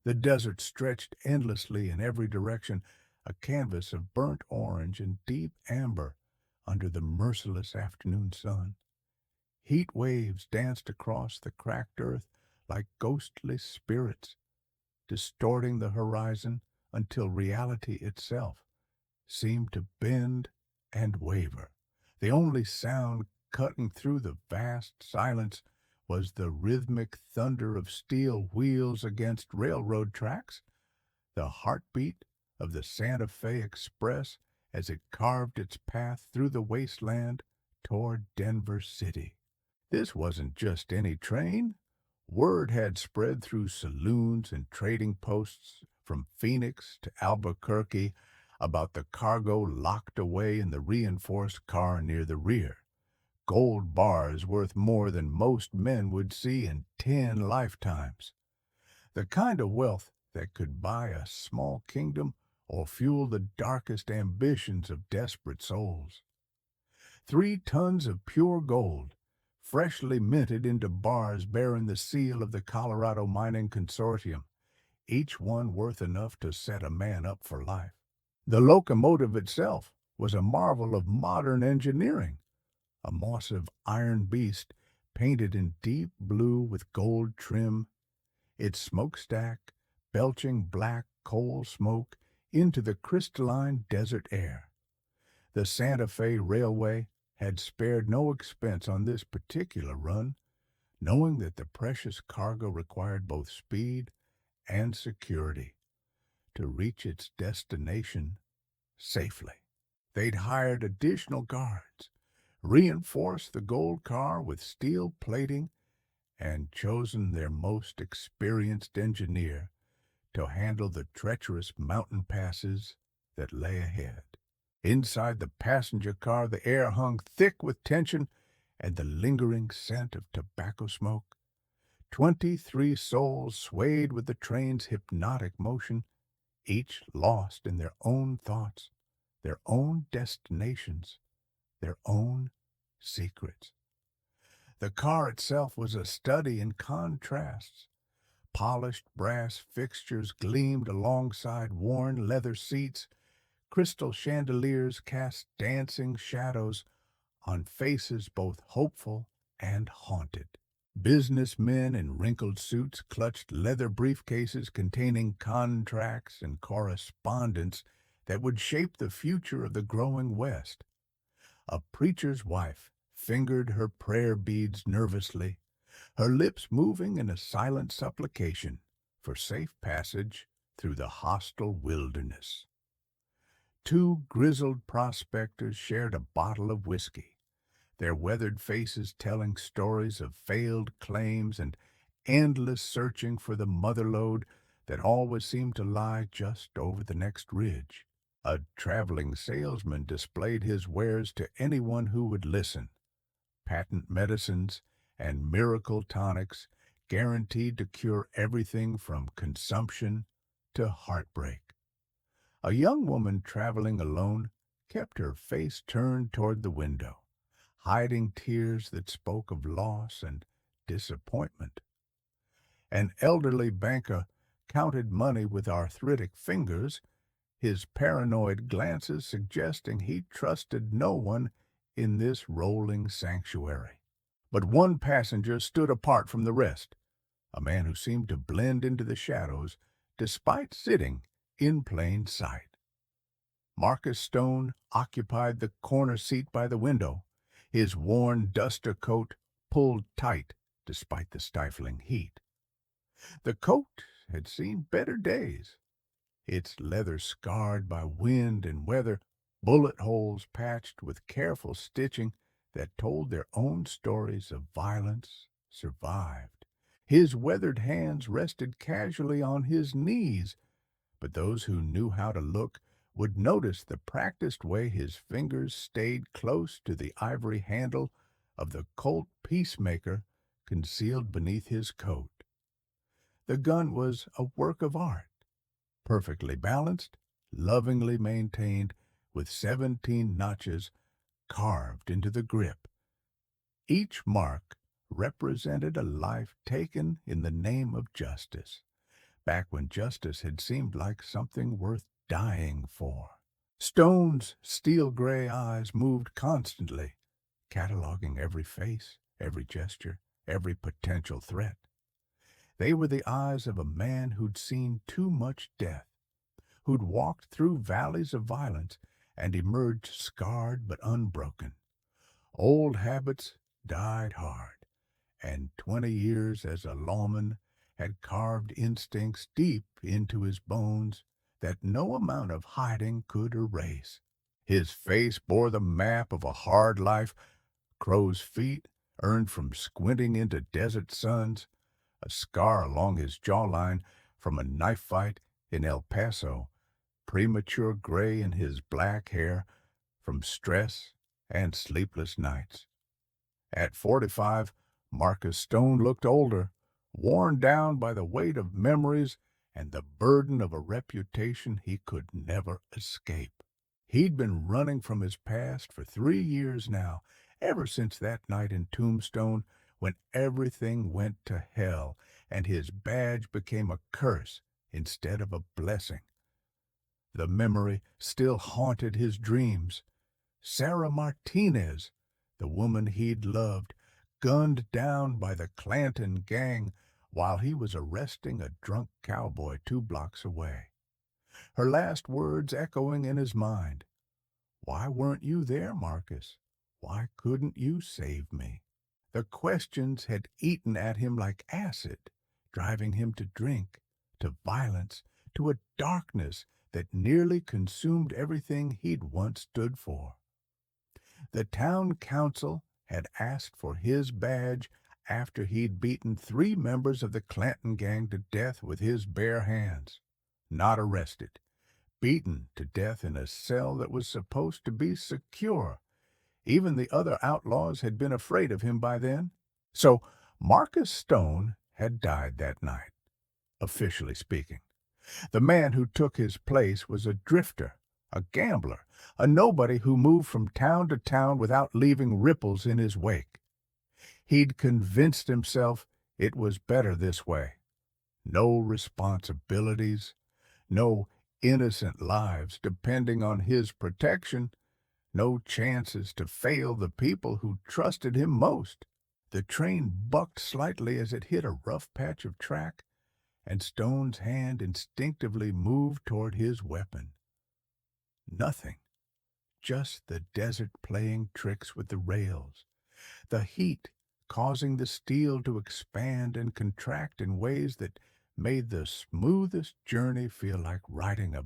The desert stretched endlessly in every direction, a canvas of burnt orange and deep amber under the merciless afternoon sun. Heat waves danced across the cracked earth like ghostly spirits, distorting the horizon until reality itself seemed to bend and waver. The only sound cutting through the vast silence was the rhythmic thunder of steel wheels against railroad tracks, the heartbeat of the Santa Fe Express as it carved its path through the wasteland toward Denver City. This wasn't just any train. Word had spread through saloons and trading posts from Phoenix to Albuquerque about the cargo locked away in the reinforced car near the rear. Gold bars worth more than most men would see in 10 lifetimes. The kind of wealth that could buy a small kingdom or fuel the darkest ambitions of desperate souls. 3 tons of pure gold, freshly minted into bars bearing the seal of the Colorado Mining Consortium, each one worth enough to set a man up for life. The locomotive itself was a marvel of modern engineering, a massive iron beast painted in deep blue with gold trim, its smokestack belching black coal smoke into the crystalline desert air. The Santa Fe Railway had spared no expense on this particular run, knowing that the precious cargo required both speed and security to reach its destination safely. They'd hired additional guards, reinforced the gold car with steel plating, and chosen their most experienced engineer to handle the treacherous mountain passes that lay ahead. Inside the passenger car, the air hung thick with tension and the lingering scent of tobacco smoke. 23 souls swayed with the train's hypnotic motion, each lost in their own thoughts, their own destinations, their own secrets. The car itself was a study in contrasts. Polished brass fixtures gleamed alongside worn leather seats. Crystal chandeliers cast dancing shadows on faces both hopeful and haunted. Businessmen in wrinkled suits clutched leather briefcases containing contracts and correspondence that would shape the future of the growing West. A preacher's wife fingered her prayer beads nervously, her lips moving in a silent supplication for safe passage through the hostile wilderness. 2 grizzled prospectors shared a bottle of whiskey, their weathered faces telling stories of failed claims and endless searching for the motherlode that always seemed to lie just over the next ridge. A traveling salesman displayed his wares to anyone who would listen. Patent medicines and miracle tonics guaranteed to cure everything from consumption to heartbreak. A young woman traveling alone kept her face turned toward the window, hiding tears that spoke of loss and disappointment. An elderly banker counted money with arthritic fingers, his paranoid glances suggesting he trusted no one in this rolling sanctuary. But one passenger stood apart from the rest, a man who seemed to blend into the shadows despite sitting in plain sight. Marcus Stone occupied the corner seat by the window, his worn duster coat pulled tight despite the stifling heat. The coat had seen better days, its leather scarred by wind and weather, bullet holes patched with careful stitching that told their own stories of violence, survived. His weathered hands rested casually on his knees, but those who knew how to look would notice the practiced way his fingers stayed close to the ivory handle of the Colt Peacemaker concealed beneath his coat. The gun was a work of art, perfectly balanced, lovingly maintained, with 17 notches carved into the grip. Each mark represented a life taken in the name of justice, back when justice had seemed like something worth dying for. Stone's steel-gray eyes moved constantly, cataloging every face, every gesture, every potential threat. They were the eyes of a man who'd seen too much death, who'd walked through valleys of violence and emerged scarred but unbroken. Old habits died hard, and 20 years as a lawman had carved instincts deep into his bones that no amount of hiding could erase. His face bore the map of a hard life, crow's feet earned from squinting into desert suns, a scar along his jawline from a knife fight in El Paso, premature gray in his black hair from stress and sleepless nights. At 45, Marcus Stone looked older, worn down by the weight of memories and the burden of a reputation he could never escape. He'd been running from his past for 3 years now, ever since that night in Tombstone when everything went to hell and his badge became a curse instead of a blessing. The memory still haunted his dreams. Sarah Martinez, the woman he'd loved, gunned down by the Clanton gang while he was arresting a drunk cowboy 2 blocks away. Her last words echoing in his mind. Why weren't you there, Marcus? Why couldn't you save me? The questions had eaten at him like acid, driving him to drink, to violence, to a darkness that nearly consumed everything he'd once stood for. The town council had asked for his badge after he'd beaten 3 members of the Clanton gang to death with his bare hands. Not arrested, beaten to death in a cell that was supposed to be secure. Even the other outlaws had been afraid of him by then. So Marcus Stone had died that night, officially speaking. The man who took his place was a drifter, a gambler, a nobody who moved from town to town without leaving ripples in his wake. He'd convinced himself it was better this way. No responsibilities, no innocent lives depending on his protection, no chances to fail the people who trusted him most. The train bucked slightly as it hit a rough patch of track, and Stone's hand instinctively moved toward his weapon. Nothing, just the desert playing tricks with the rails, the heat causing the steel to expand and contract in ways that made the smoothest journey feel like riding a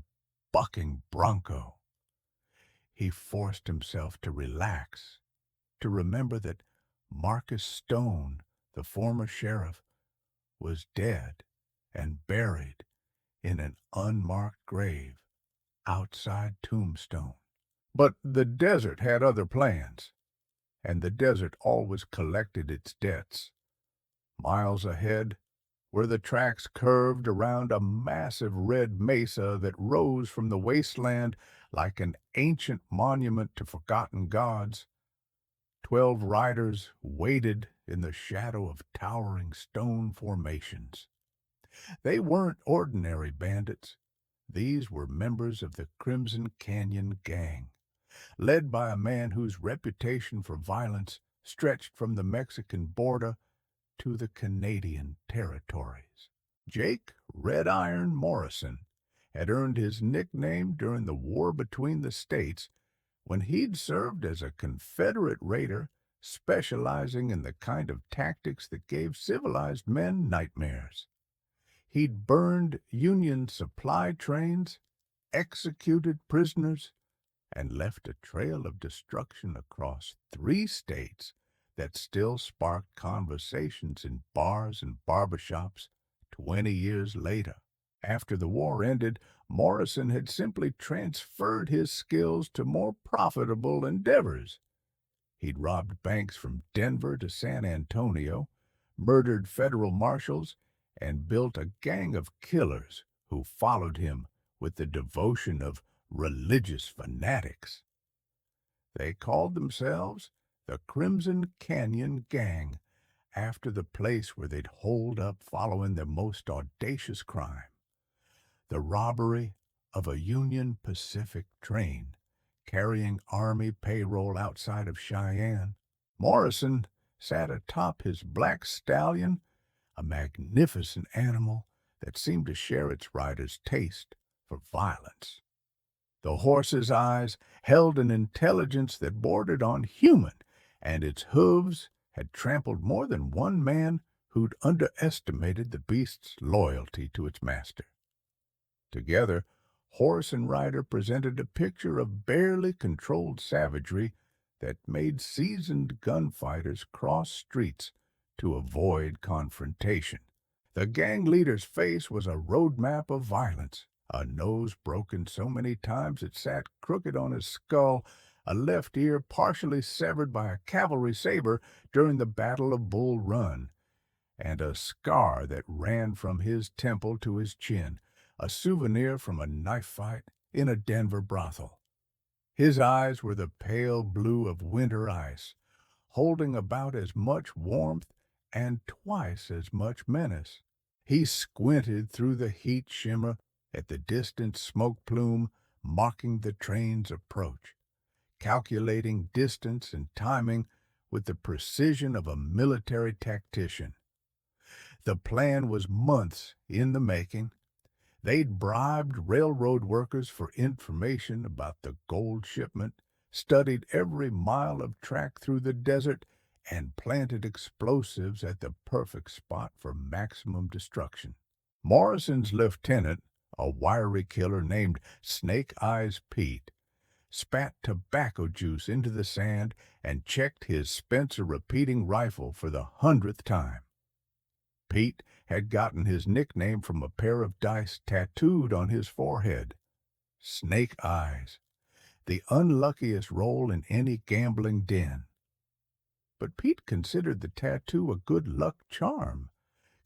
bucking bronco. He forced himself to relax, to remember that Marcus Stone, the former sheriff, was dead and buried in an unmarked grave outside Tombstone. But the desert had other plans, and the desert always collected its debts. Miles ahead, where the tracks curved around a massive red mesa that rose from the wasteland like an ancient monument to forgotten gods, 12 riders waited in the shadow of towering stone formations. They weren't ordinary bandits. These were members of the Crimson Canyon Gang, led by a man whose reputation for violence stretched from the Mexican border to the Canadian territories. Jake Red Iron Morrison had earned his nickname during the war between the states when he'd served as a Confederate raider specializing in the kind of tactics that gave civilized men nightmares. He'd burned Union supply trains, executed prisoners, and left a trail of destruction across 3 states that still sparked conversations in bars and barbershops 20 years later. After the war ended, Morrison had simply transferred his skills to more profitable endeavors. He'd robbed banks from Denver to San Antonio, murdered federal marshals, and built a gang of killers who followed him with the devotion of religious fanatics. They called themselves the Crimson Canyon Gang, after the place where they'd holed up following their most audacious crime, the robbery of a Union Pacific train carrying Army payroll outside of Cheyenne. Morrison sat atop his black stallion, a magnificent animal that seemed to share its rider's taste for violence. The horse's eyes held an intelligence that bordered on human, and its hooves had trampled more than one man who'd underestimated the beast's loyalty to its master. Together, horse and rider presented a picture of barely controlled savagery that made seasoned gunfighters cross streets to avoid confrontation. The gang leader's face was a roadmap of violence, a nose broken so many times it sat crooked on his skull, a left ear partially severed by a cavalry saber during the Battle of Bull Run, and a scar that ran from his temple to his chin, a souvenir from a knife fight in a Denver brothel. His eyes were the pale blue of winter ice, holding about as much warmth and twice as much menace. He squinted through the heat shimmer at the distant smoke plume marking the train's approach, calculating distance and timing with the precision of a military tactician. The plan was months in the making. They'd bribed railroad workers for information about the gold shipment, studied every mile of track through the desert, and planted explosives at the perfect spot for maximum destruction. Morrison's lieutenant, a wiry killer named Snake Eyes Pete, spat tobacco juice into the sand and checked his Spencer repeating rifle for the 100th time. Pete had gotten his nickname from a pair of dice tattooed on his forehead. Snake Eyes, the unluckiest roll in any gambling den. But Pete considered the tattoo a good luck charm,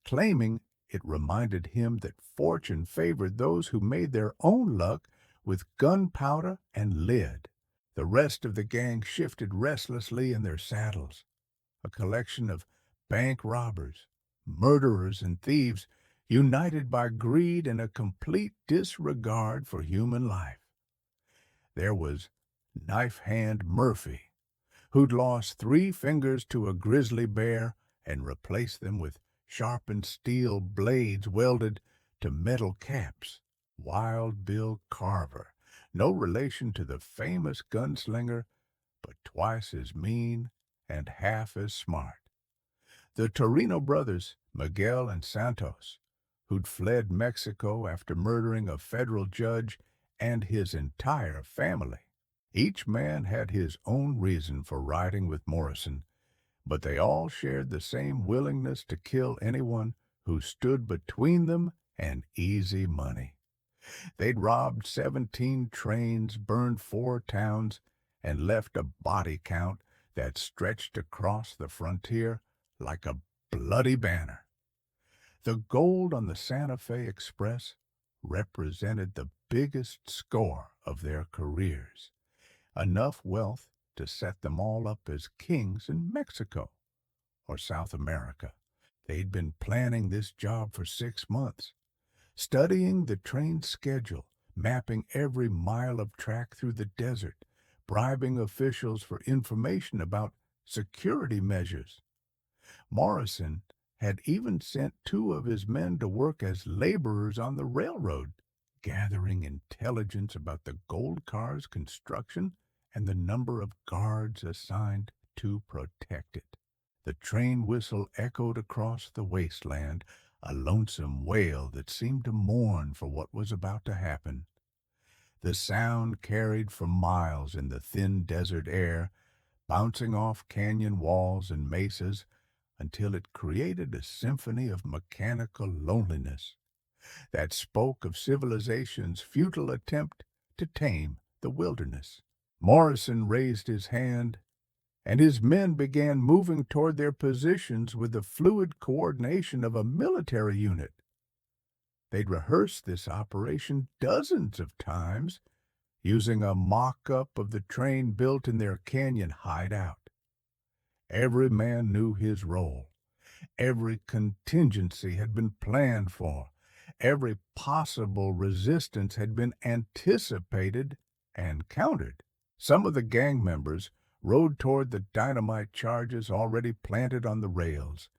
claiming it reminded him that fortune favored those who made their own luck with gunpowder and lead. The rest of the gang shifted restlessly in their saddles, a collection of bank robbers, murderers, and thieves united by greed and a complete disregard for human life. There was Knife Hand Murphy, who'd lost 3 fingers to a grizzly bear and replaced them with sharpened steel blades welded to metal caps. Wild Bill Carver, no relation to the famous gunslinger, but twice as mean and half as smart. The Torino brothers, Miguel and Santos, who'd fled Mexico after murdering a federal judge and his entire family. Each man had his own reason for riding with Morrison, but they all shared the same willingness to kill anyone who stood between them and easy money. They'd robbed 17 trains, burned 4 towns, and left a body count that stretched across the frontier like a bloody banner. The gold on the Santa Fe Express represented the biggest score of their careers, enough wealth to set them all up as kings in Mexico or South America. They'd been planning this job for 6 months, studying the train schedule, mapping every mile of track through the desert, bribing officials for information about security measures. Morrison had even sent 2 of his men to work as laborers on the railroad, gathering intelligence about the gold car's construction and the number of guards assigned to protect it. The train whistle echoed across the wasteland, a lonesome wail that seemed to mourn for what was about to happen. The sound carried for miles in the thin desert air, bouncing off canyon walls and mesas until it created a symphony of mechanical loneliness that spoke of civilization's futile attempt to tame the wilderness. Morrison raised his hand, and his men began moving toward their positions with the fluid coordination of a military unit. They'd rehearsed this operation dozens of times, using a mock-up of the train built in their canyon hideout. Every man knew his role, Every contingency had been planned for. Every possible resistance had been anticipated and countered. Some of the gang members rode toward the dynamite charges already planted on the rails,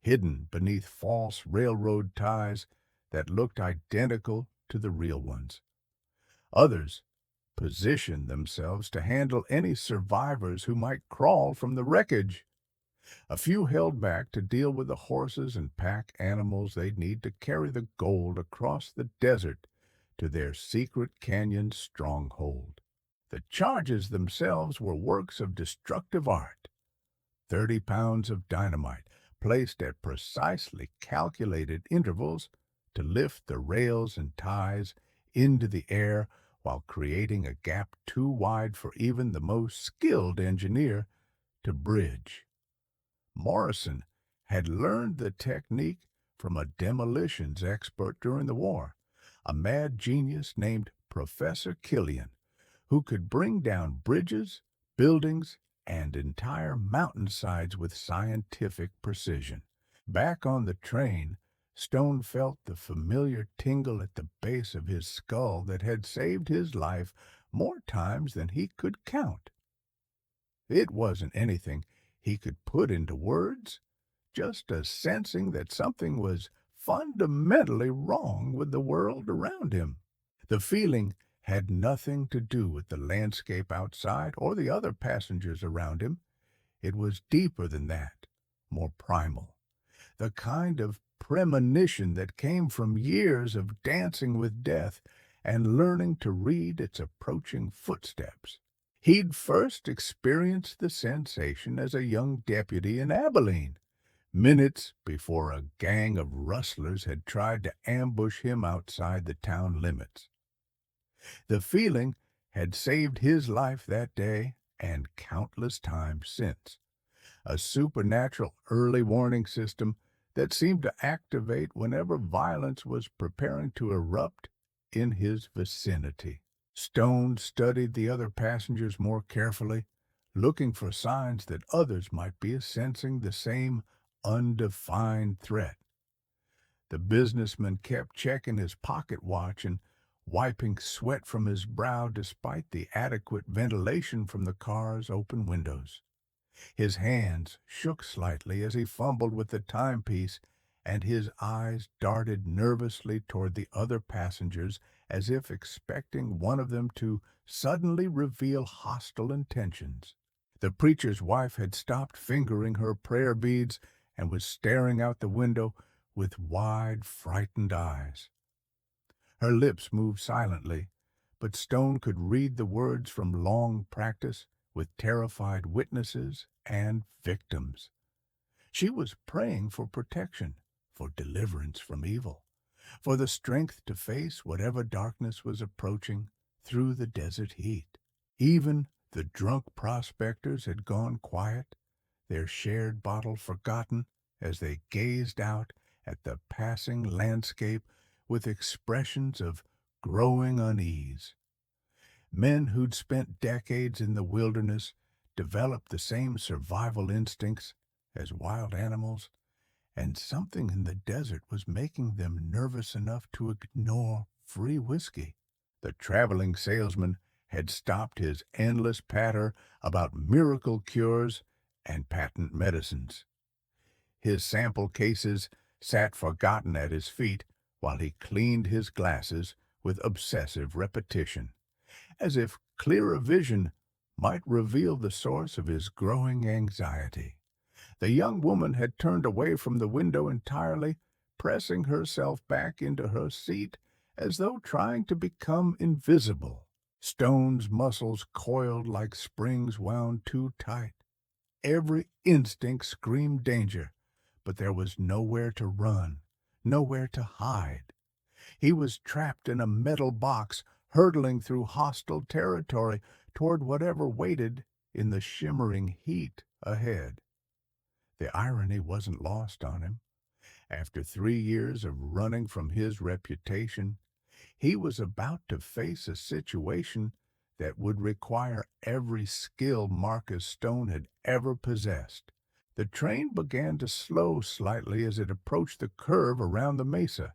hidden beneath false railroad ties that looked identical to the real ones. Others positioned themselves to handle any survivors who might crawl from the wreckage. A few held back to deal with the horses and pack animals they'd need to carry the gold across the desert to their secret canyon stronghold. The charges themselves were works of destructive art. 30 pounds of dynamite placed at precisely calculated intervals to lift the rails and ties into the air while creating a gap too wide for even the most skilled engineer to bridge. Morrison had learned the technique from a demolitions expert during the war, a mad genius named Professor Killian, who could bring down bridges, buildings, and entire mountainsides with scientific precision. Back on the train, Stone felt the familiar tingle at the base of his skull that had saved his life more times than he could count. It wasn't anything he could put into words, just a sensing that something was fundamentally wrong with the world around him. The feeling had nothing to do with the landscape outside or the other passengers around him. It was deeper than that, more primal. The kind of premonition that came from years of dancing with death and learning to read its approaching footsteps. He'd first experienced the sensation as a young deputy in Abilene, minutes before a gang of rustlers had tried to ambush him outside the town limits. The feeling had saved his life that day and countless times since, a supernatural early warning system that seemed to activate whenever violence was preparing to erupt in his vicinity. Stone studied the other passengers more carefully, looking for signs that others might be sensing the same undefined threat. The businessman kept checking his pocket watch and wiping sweat from his brow despite the adequate ventilation from the car's open windows. His hands shook slightly as he fumbled with the timepiece, and his eyes darted nervously toward the other passengers as if expecting one of them to suddenly reveal hostile intentions. The preacher's wife had stopped fingering her prayer beads and was staring out the window with wide, frightened eyes. Her lips moved silently, but Stone could read the words from long practice with terrified witnesses and victims. She was praying for protection, for deliverance from evil, for the strength to face whatever darkness was approaching through the desert heat. Even the drunk prospectors had gone quiet, their shared bottle forgotten as they gazed out at the passing landscape with expressions of growing unease. Men who'd spent decades in the wilderness developed the same survival instincts as wild animals, and something in the desert was making them nervous enough to ignore free whiskey. The traveling salesman had stopped his endless patter about miracle cures and patent medicines. His sample cases sat forgotten at his feet while he cleaned his glasses with obsessive repetition, as if clearer vision might reveal the source of his growing anxiety. The young woman had turned away from the window entirely, pressing herself back into her seat as though trying to become invisible. Stone's muscles coiled like springs wound too tight. Every instinct screamed danger, but there was nowhere to run, nowhere to hide. He was trapped in a metal box, hurtling through hostile territory toward whatever waited in the shimmering heat ahead. The irony wasn't lost on him. After 3 years of running from his reputation, he was about to face a situation that would require every skill Marcus Stone had ever possessed. The train began to slow slightly as it approached the curve around the mesa,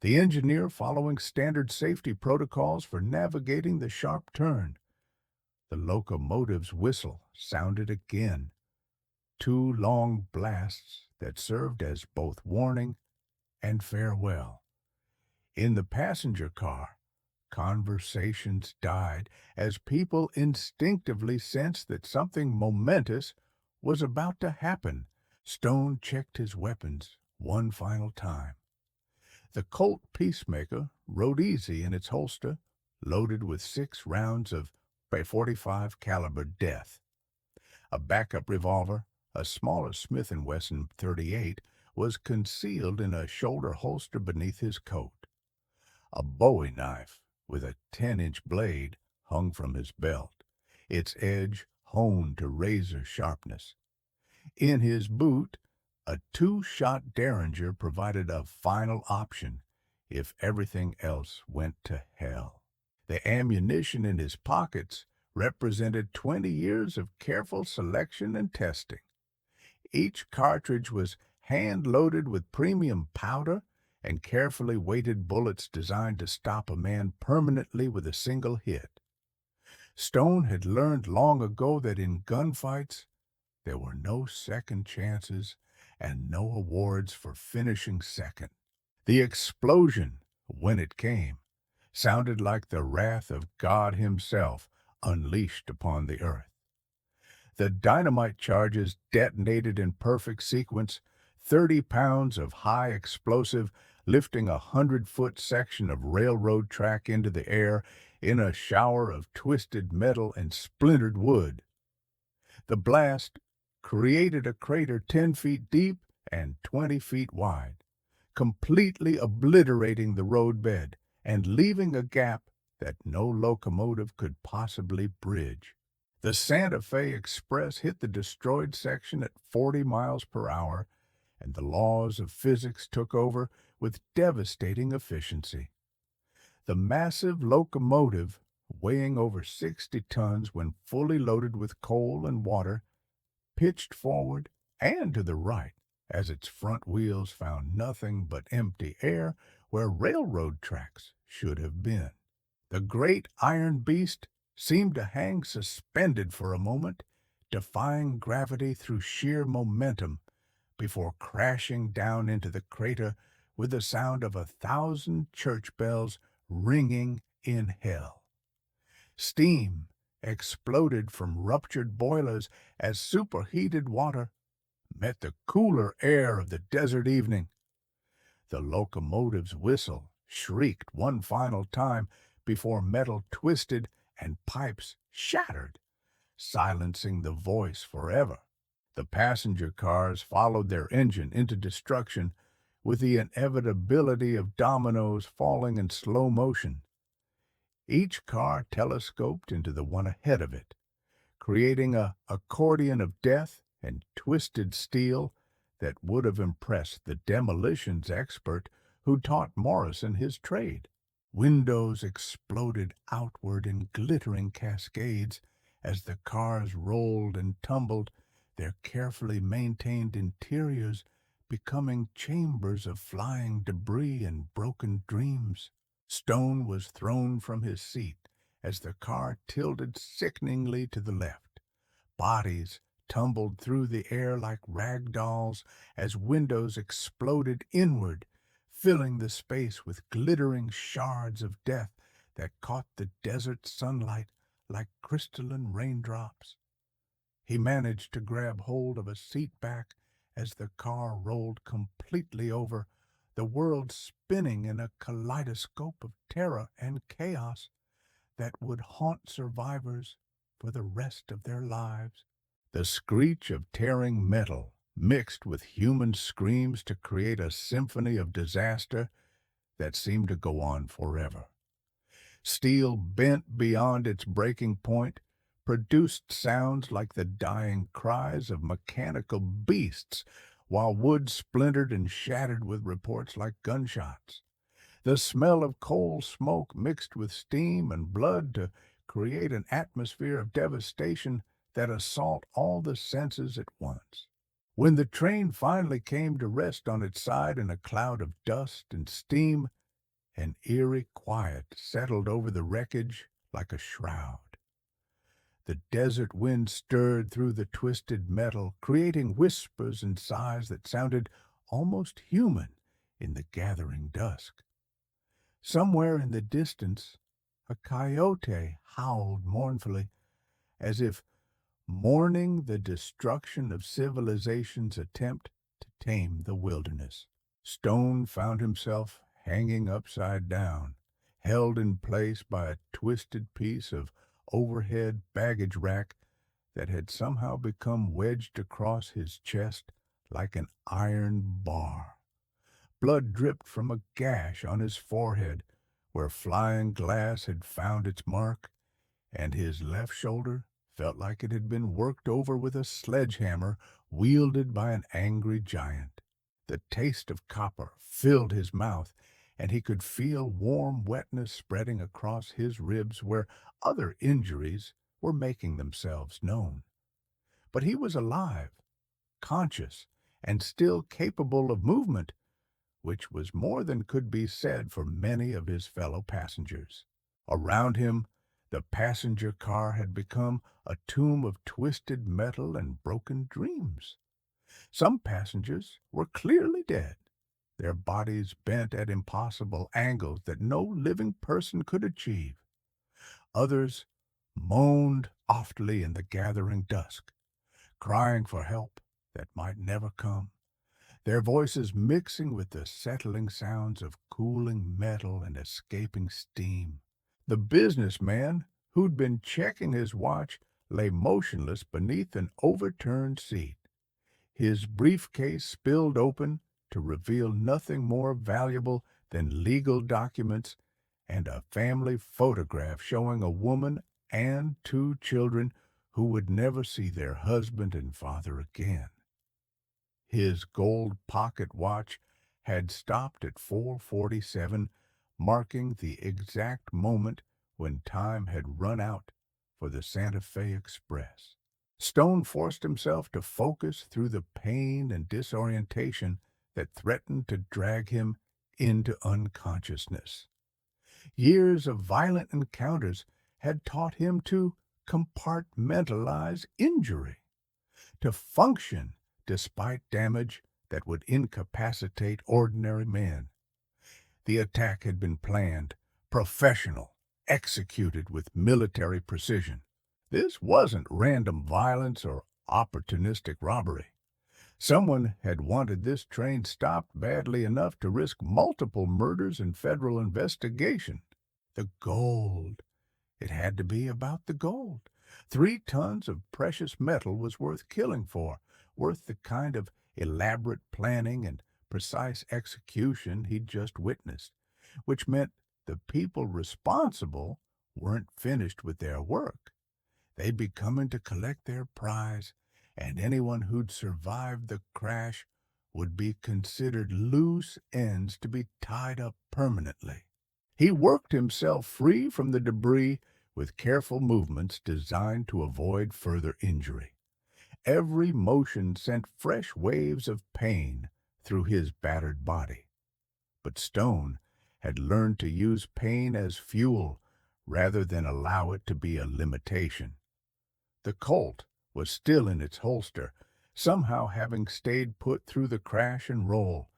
the engineer following standard safety protocols for navigating the sharp turn. The locomotive's whistle sounded again, two long blasts that served as both warning and farewell. In the passenger car, conversations died as people instinctively sensed that something momentous was about to happen. Stone checked his weapons one final time. The Colt Peacemaker rode easy in its holster, loaded with 6 rounds of .45 caliber death. A backup revolver, a smaller Smith & Wesson .38, was concealed in a shoulder holster beneath his coat. A Bowie knife with a 10-inch blade hung from his belt, its edge honed to razor sharpness. In his boot, a 2-shot Derringer provided a final option if everything else went to hell. The ammunition in his pockets represented 20 years of careful selection and testing. Each cartridge was hand-loaded with premium powder and carefully weighted bullets designed to stop a man permanently with a single hit. Stone had learned long ago that in gunfights, there were no second chances and no awards for finishing second. The explosion, when it came, sounded like the wrath of God himself unleashed upon the earth. The dynamite charges detonated in perfect sequence, 30 pounds of high explosive lifting a 100-foot section of railroad track into the air in a shower of twisted metal and splintered wood. The blast created a crater 10 feet deep and 20 feet wide, completely obliterating the roadbed and leaving a gap that no locomotive could possibly bridge. The Santa Fe Express hit the destroyed section at 40 miles per hour, and the laws of physics took over with devastating efficiency. The massive locomotive, weighing over 60 tons when fully loaded with coal and water, pitched forward and to the right as its front wheels found nothing but empty air where railroad tracks should have been. The great iron beast seemed to hang suspended for a moment, defying gravity through sheer momentum, before crashing down into the crater with the sound of 1,000 church bells ringing in hell. Steam exploded from ruptured boilers as superheated water met the cooler air of the desert evening. The locomotive's whistle shrieked one final time before metal twisted and pipes shattered, silencing the voice forever. The passenger cars followed their engine into destruction with the inevitability of dominoes falling in slow motion. Each car telescoped into the one ahead of it, creating an accordion of death and twisted steel that would have impressed the demolitions expert who taught Morrison his trade. Windows exploded outward in glittering cascades as the cars rolled and tumbled, their carefully maintained interiors becoming chambers of flying debris and broken dreams. Stone was thrown from his seat as the car tilted sickeningly to the left. Bodies tumbled through the air like rag dolls as windows exploded inward, filling the space with glittering shards of death that caught the desert sunlight like crystalline raindrops. He managed to grab hold of a seat back as the car rolled completely over, the world spinning in a kaleidoscope of terror and chaos that would haunt survivors for the rest of their lives. The screech of tearing metal mixed with human screams to create a symphony of disaster that seemed to go on forever. Steel bent beyond its breaking point produced sounds like the dying cries of mechanical beasts, while wood splintered and shattered with reports like gunshots. The smell of coal smoke mixed with steam and blood to create an atmosphere of devastation that assault all the senses at once. When the train finally came to rest on its side in a cloud of dust and steam, an eerie quiet settled over the wreckage like a shroud. The desert wind stirred through the twisted metal, creating whispers and sighs that sounded almost human in the gathering dusk. Somewhere in the distance, a coyote howled mournfully, as if mourning the destruction of civilization's attempt to tame the wilderness. Stone found himself hanging upside down, held in place by a twisted piece of overhead baggage rack that had somehow become wedged across his chest like an iron bar. Blood dripped from a gash on his forehead where flying glass had found its mark, and his left shoulder felt like it had been worked over with a sledgehammer wielded by an angry giant. The taste of copper filled his mouth, and he could feel warm wetness spreading across his ribs where other injuries were making themselves known. But he was alive, conscious, and still capable of movement, which was more than could be said for many of his fellow passengers. Around him, the passenger car had become a tomb of twisted metal and broken dreams. Some passengers were clearly dead, their bodies bent at impossible angles that no living person could achieve. Others moaned softly in the gathering dusk, crying for help that might never come, their voices mixing with the settling sounds of cooling metal and escaping steam. The businessman, who'd been checking his watch, lay motionless beneath an overturned seat, his briefcase spilled open to reveal nothing more valuable than legal documents and a family photograph showing a woman and two children who would never see their husband and father again. His gold pocket watch had stopped at 4:47, marking the exact moment when time had run out for the Santa Fe Express. Stone forced himself to focus through the pain and disorientation that threatened to drag him into unconsciousness. Years of violent encounters had taught him to compartmentalize injury, to function despite damage that would incapacitate ordinary men. The attack had been planned, professional, executed with military precision. This wasn't random violence or opportunistic robbery. Someone had wanted this train stopped badly enough to risk multiple murders and federal investigation. The gold. It had to be about the gold. 3 tons of precious metal was worth killing for, worth the kind of elaborate planning and precise execution he'd just witnessed, which meant the people responsible weren't finished with their work. They'd be coming to collect their prize, and anyone who'd survived the crash would be considered loose ends to be tied up permanently. He worked himself free from the debris with careful movements designed to avoid further injury. Every motion sent fresh waves of pain through his battered body. But Stone had learned to use pain as fuel rather than allow it to be a limitation. The Colt was still in its holster, somehow having stayed put through the crash and roll.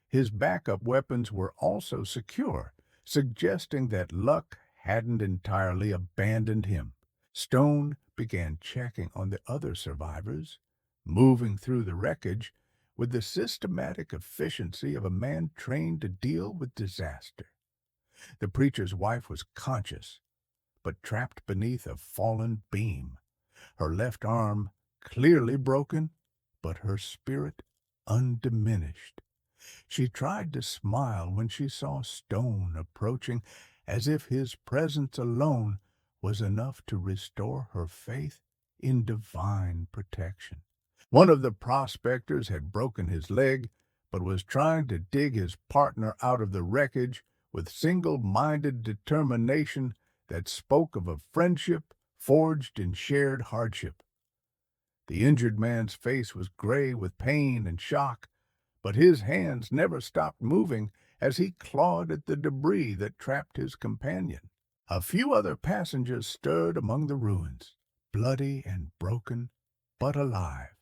His backup weapons were also secure, suggesting that luck hadn't entirely abandoned him. Stone began checking on the other survivors, moving through the wreckage with the systematic efficiency of a man trained to deal with disaster. The preacher's wife was conscious, but trapped beneath a fallen beam, her left arm clearly broken, but her spirit undiminished. She tried to smile when she saw Stone approaching, as if his presence alone was enough to restore her faith in divine protection. One of the prospectors had broken his leg, but was trying to dig his partner out of the wreckage with single-minded determination that spoke of a friendship forged in shared hardship. The injured man's face was gray with pain and shock, but his hands never stopped moving as he clawed at the debris that trapped his companion. A few other passengers stirred among the ruins, bloody and broken, but alive,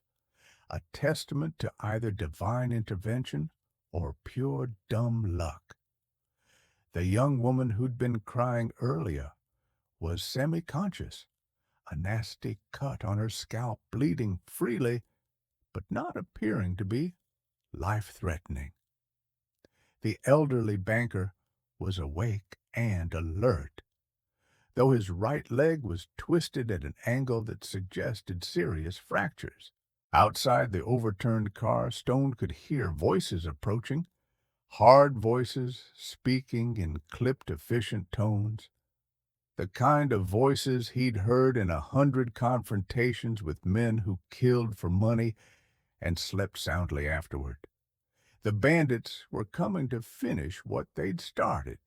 a testament to either divine intervention or pure dumb luck. The young woman who'd been crying earlier was semi-conscious, a nasty cut on her scalp bleeding freely, but not appearing to be life-threatening. The elderly banker was awake and alert, though his right leg was twisted at an angle that suggested serious fractures. Outside the overturned car, Stone could hear voices approaching, hard voices speaking in clipped, efficient tones, the kind of voices he'd heard in 100 confrontations with men who killed for money and slept soundly afterward. The bandits were coming to finish what they'd started,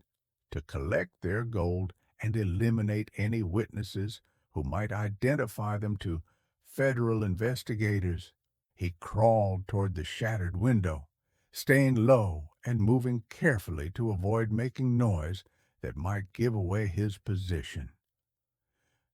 to collect their gold and eliminate any witnesses who might identify them to federal investigators. He crawled toward the shattered window, staying low and moving carefully to avoid making noise that might give away his position.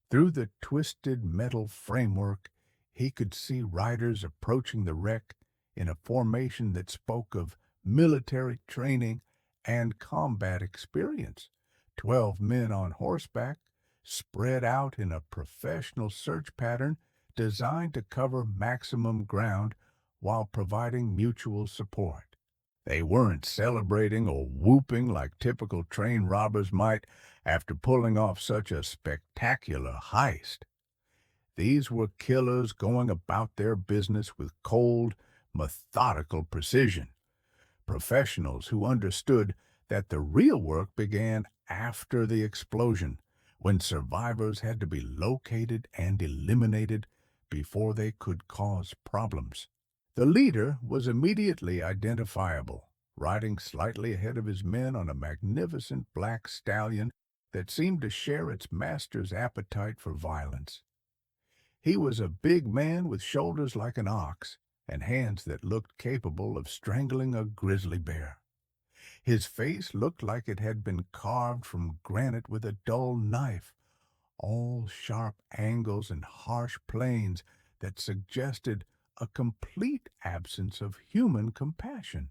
Through the twisted metal framework, he could see riders approaching the wreck in a formation that spoke of military training and combat experience. 12 men on horseback, spread out in a professional search pattern designed to cover maximum ground while providing mutual support. They weren't celebrating or whooping like typical train robbers might after pulling off such a spectacular heist. These were killers going about their business with cold, methodical precision. Professionals who understood that the real work began after the explosion, when survivors had to be located and eliminated before they could cause problems. The leader was immediately identifiable, riding slightly ahead of his men on a magnificent black stallion that seemed to share its master's appetite for violence. He was a big man with shoulders like an ox and hands that looked capable of strangling a grizzly bear. His face looked like it had been carved from granite with a dull knife, all sharp angles and harsh planes that suggested a complete absence of human compassion.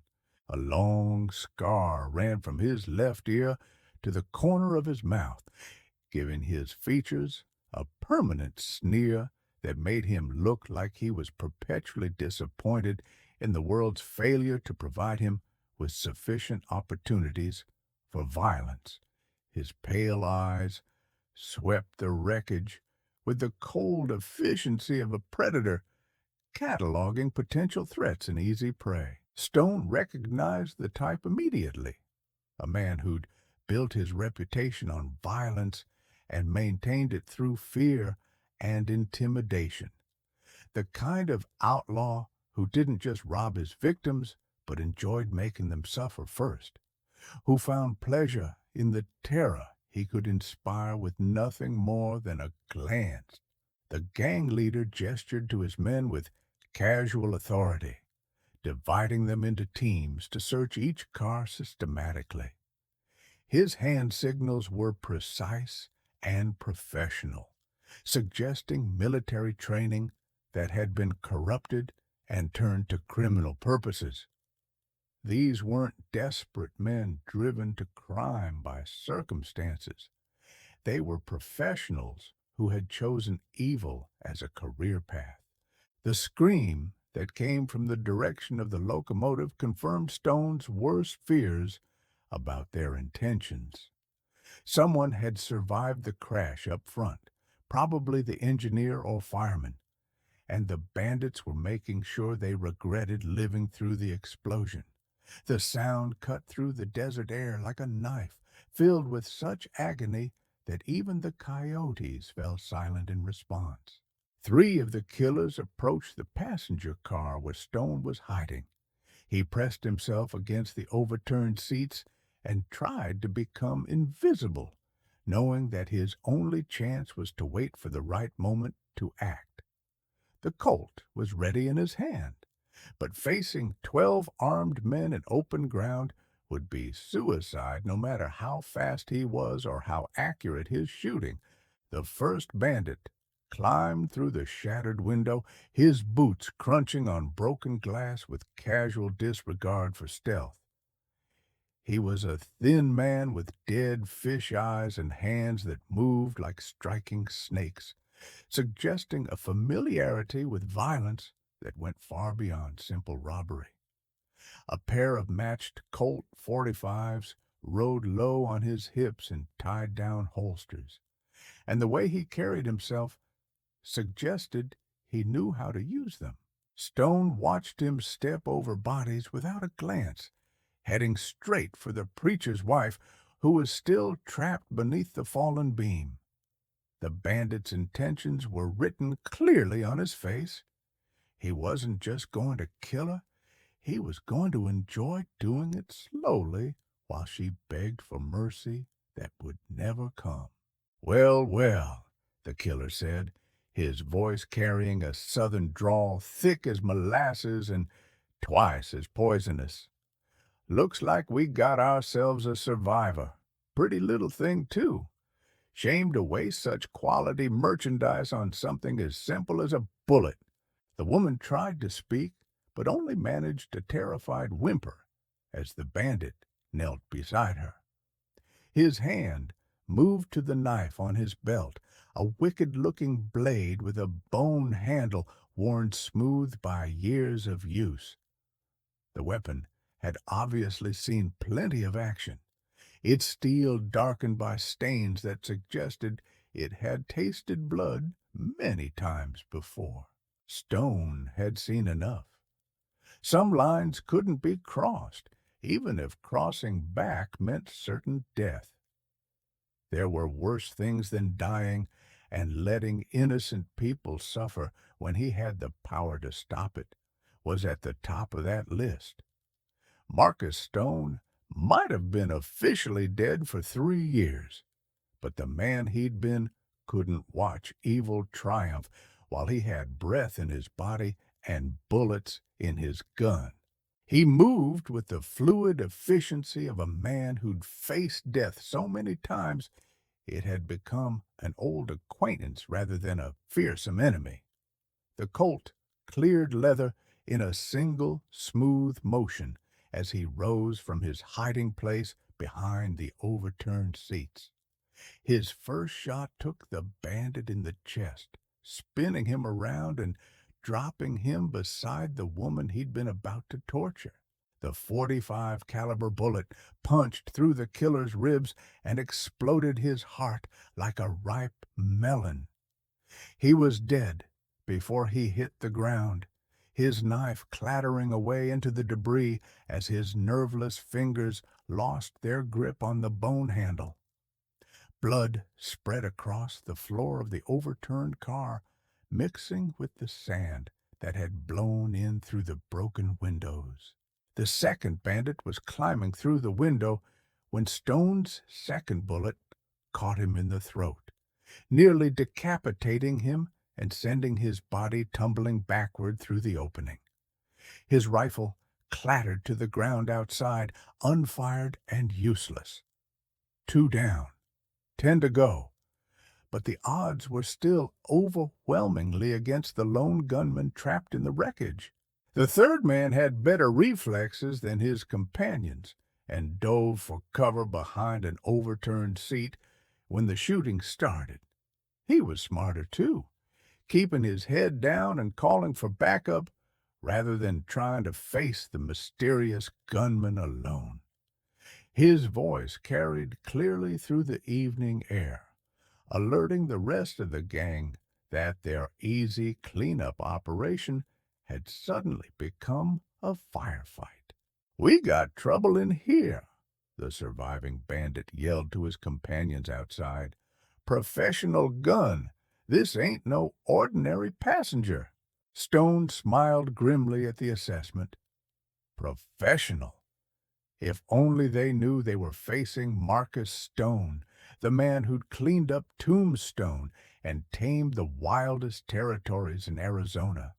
A long scar ran from his left ear to the corner of his mouth, giving his features a permanent sneer that made him look like he was perpetually disappointed in the world's failure to provide him with sufficient opportunities for violence. His pale eyes swept the wreckage with the cold efficiency of a predator, cataloging potential threats and easy prey. Stone recognized the type immediately, a man who'd built his reputation on violence and maintained it through fear and intimidation. The kind of outlaw who didn't just rob his victims, but enjoyed making them suffer first, who found pleasure in the terror he could inspire with nothing more than a glance. The gang leader gestured to his men with casual authority, dividing them into teams to search each car systematically. His hand signals were precise and professional, suggesting military training that had been corrupted and turned to criminal purposes. These weren't desperate men driven to crime by circumstances. They were professionals who had chosen evil as a career path. The scream that came from the direction of the locomotive confirmed Stone's worst fears about their intentions. Someone had survived the crash up front, probably the engineer or fireman, and the bandits were making sure they regretted living through the explosion. The sound cut through the desert air like a knife, filled with such agony that even the coyotes fell silent in response. 3 of the killers approached the passenger car where Stone was hiding. He pressed himself against the overturned seats and tried to become invisible, knowing that his only chance was to wait for the right moment to act. The Colt was ready in his hand, but facing 12 armed men in open ground would be suicide no matter how fast he was or how accurate his shooting. The first bandit climbed through the shattered window, his boots crunching on broken glass with casual disregard for stealth. He was a thin man with dead fish eyes and hands that moved like striking snakes, suggesting a familiarity with violence that went far beyond simple robbery. A pair of matched Colt 45s rode low on his hips in tied-down holsters, and the way he carried himself suggested he knew how to use them. Stone watched him step over bodies without a glance, heading straight for the preacher's wife, who was still trapped beneath the fallen beam. The bandit's intentions were written clearly on his face. He wasn't just going to kill her, he was going to enjoy doing it slowly while she begged for mercy that would never come. "Well, well," the killer said, his voice carrying a southern drawl thick as molasses and twice as poisonous. "Looks like we got ourselves a survivor. Pretty little thing, too. Shame to waste such quality merchandise on something as simple as a bullet." The woman tried to speak, but only managed a terrified whimper as the bandit knelt beside her. His hand moved to the knife on his belt, a wicked-looking blade with a bone handle worn smooth by years of use. The weapon had obviously seen plenty of action, its steel darkened by stains that suggested it had tasted blood many times before. Stone had seen enough. Some lines couldn't be crossed, even if crossing back meant certain death. There were worse things than dying and letting innocent people suffer when he had the power to stop it, was at the top of that list. Marcus Stone might have been officially dead for 3 years, but the man he'd been couldn't watch evil triumph while he had breath in his body and bullets in his gun. He moved with the fluid efficiency of a man who'd faced death so many times it had become an old acquaintance rather than a fearsome enemy. The Colt cleared leather in a single smooth motion as he rose from his hiding place behind the overturned seats. His first shot took the bandit in the chest, spinning him around and dropping him beside the woman he'd been about to torture. The 45 caliber bullet punched through the killer's ribs and exploded his heart like a ripe melon. He was dead before he hit the ground, his knife clattering away into the debris as his nerveless fingers lost their grip on the bone handle. Blood spread across the floor of the overturned car, mixing with the sand that had blown in through the broken windows. The second bandit was climbing through the window when Stone's second bullet caught him in the throat, nearly decapitating him and sending his body tumbling backward through the opening. His rifle clattered to the ground outside, unfired and useless. 2 down, 10 to go, but the odds were still overwhelmingly against the lone gunman trapped in the wreckage. The third man had better reflexes than his companions and dove for cover behind an overturned seat when the shooting started. He was smarter, too, keeping his head down and calling for backup rather than trying to face the mysterious gunman alone. His voice carried clearly through the evening air, alerting the rest of the gang that their easy cleanup operation had suddenly become a firefight. "We got trouble in here," the surviving bandit yelled to his companions outside. "Professional gun. This ain't no ordinary passenger." Stone smiled grimly at the assessment. Professional. If only they knew they were facing Marcus Stone, the man who'd cleaned up Tombstone and tamed the wildest territories in Arizona,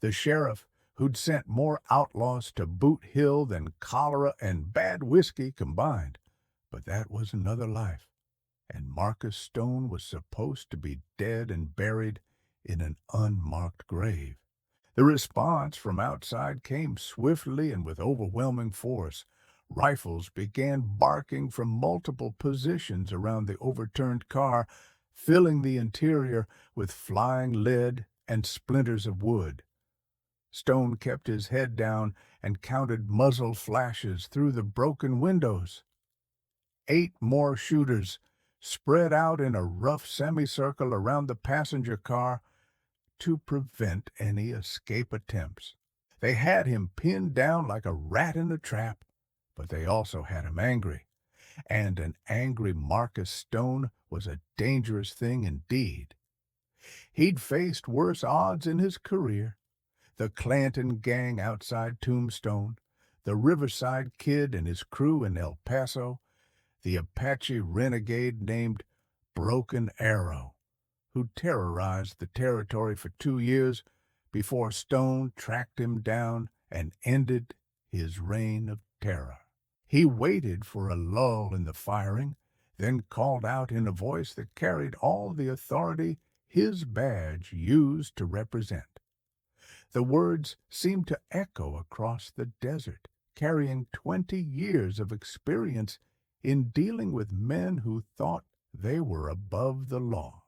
the sheriff who'd sent more outlaws to Boot Hill than cholera and bad whiskey combined. But that was another life, and Marcus Stone was supposed to be dead and buried in an unmarked grave. The response from outside came swiftly and with overwhelming force. Rifles began barking from multiple positions around the overturned car, filling the interior with flying lead and splinters of wood. Stone kept his head down and counted muzzle flashes through the broken windows. 8 more shooters spread out in a rough semicircle around the passenger car to prevent any escape attempts. They had him pinned down like a rat in a trap, but they also had him angry. And an angry Marcus Stone was a dangerous thing indeed. He'd faced worse odds in his career. The Clanton gang outside Tombstone, the Riverside Kid and his crew in El Paso, the Apache renegade named Broken Arrow, who terrorized the territory for 2 years before Stone tracked him down and ended his reign of terror. He waited for a lull in the firing, then called out in a voice that carried all the authority his badge used to represent. The words seemed to echo across the desert, carrying 20 years of experience in dealing with men who thought they were above the law.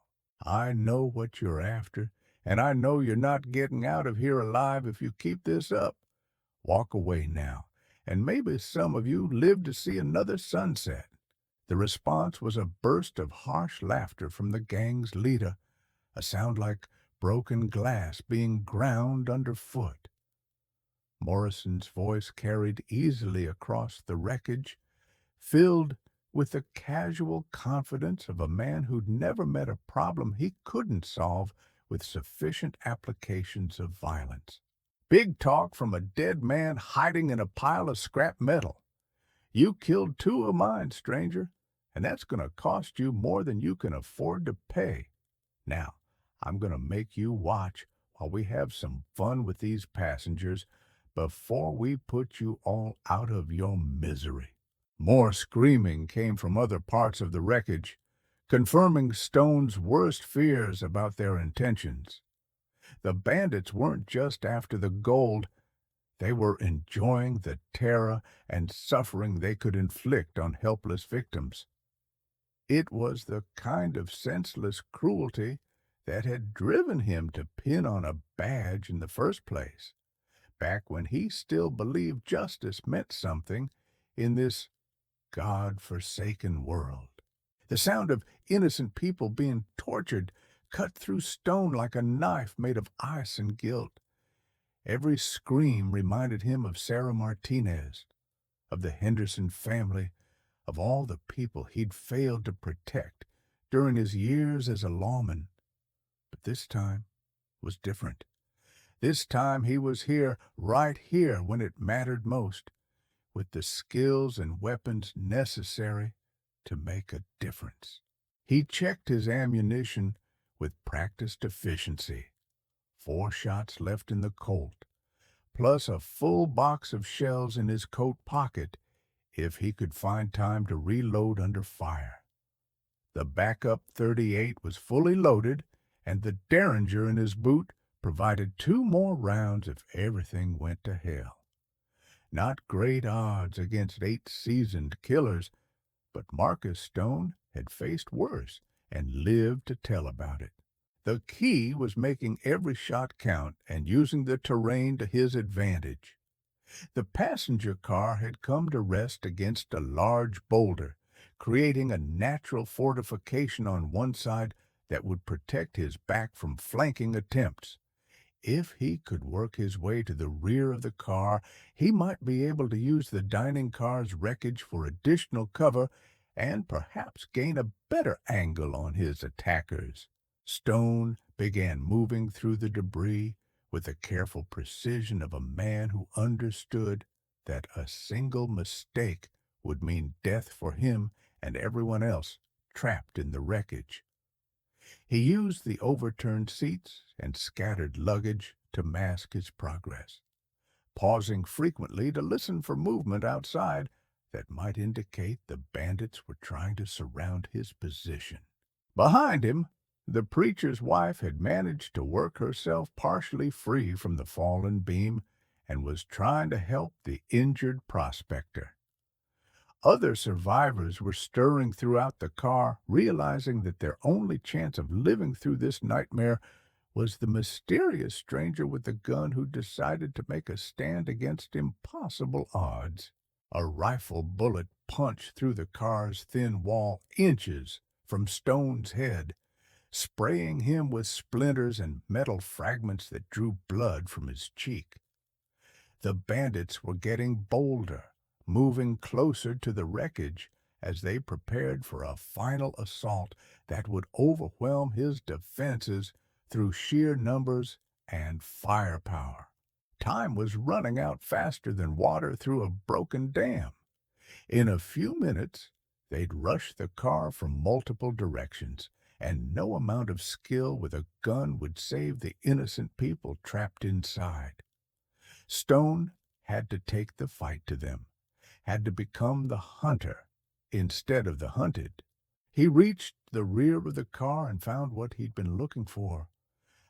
I know what you're after, and I know you're not getting out of here alive if you keep this up. Walk away now, and maybe some of you live to see another sunset. The response was a burst of harsh laughter from the gang's leader, a sound like broken glass being ground underfoot. Morrison's voice carried easily across the wreckage, filled with the casual confidence of a man who'd never met a problem he couldn't solve with sufficient applications of violence. Big talk from a dead man hiding in a pile of scrap metal. You killed 2 of mine, stranger, and that's going to cost you more than you can afford to pay. Now, I'm going to make you watch while we have some fun with these passengers before we put you all out of your misery. More screaming came from other parts of the wreckage, confirming Stone's worst fears about their intentions. The bandits weren't just after the gold, they were enjoying the terror and suffering they could inflict on helpless victims. It was the kind of senseless cruelty that had driven him to pin on a badge in the first place, back when he still believed justice meant something in this God-forsaken world. The sound of innocent people being tortured cut through Stone like a knife made of ice and guilt. Every scream reminded him of Sarah Martinez, of the Henderson family, of all the people he'd failed to protect during his years as a lawman. But this time was different. This time he was here, right here, when it mattered most, with the skills and weapons necessary to make a difference. He checked his ammunition with practiced efficiency. 4 shots left in the Colt, plus a full box of shells in his coat pocket if he could find time to reload under fire. The backup .38 was fully loaded, and the Derringer in his boot provided 2 more rounds if everything went to hell. Not great odds against 8 seasoned killers, but Marcus Stone had faced worse and lived to tell about it. The key was making every shot count and using the terrain to his advantage. The passenger car had come to rest against a large boulder, creating a natural fortification on one side that would protect his back from flanking attempts. If he could work his way to the rear of the car, he might be able to use the dining car's wreckage for additional cover and perhaps gain a better angle on his attackers. Stone began moving through the debris with the careful precision of a man who understood that a single mistake would mean death for him and everyone else trapped in the wreckage. He used the overturned seats and scattered luggage to mask his progress, pausing frequently to listen for movement outside that might indicate the bandits were trying to surround his position. Behind him, the preacher's wife had managed to work herself partially free from the fallen beam and was trying to help the injured prospector. Other survivors were stirring throughout the car, realizing that their only chance of living through this nightmare was the mysterious stranger with the gun who decided to make a stand against impossible odds. A rifle bullet punched through the car's thin wall inches from Stone's head, spraying him with splinters and metal fragments that drew blood from his cheek. The bandits were getting bolder, moving closer to the wreckage as they prepared for a final assault that would overwhelm his defenses through sheer numbers and firepower. Time was running out faster than water through a broken dam. In a few minutes, they'd rush the car from multiple directions, and no amount of skill with a gun would save the innocent people trapped inside. Stone had to take the fight to them, had to become the hunter instead of the hunted. He reached the rear of the car and found what he'd been looking for,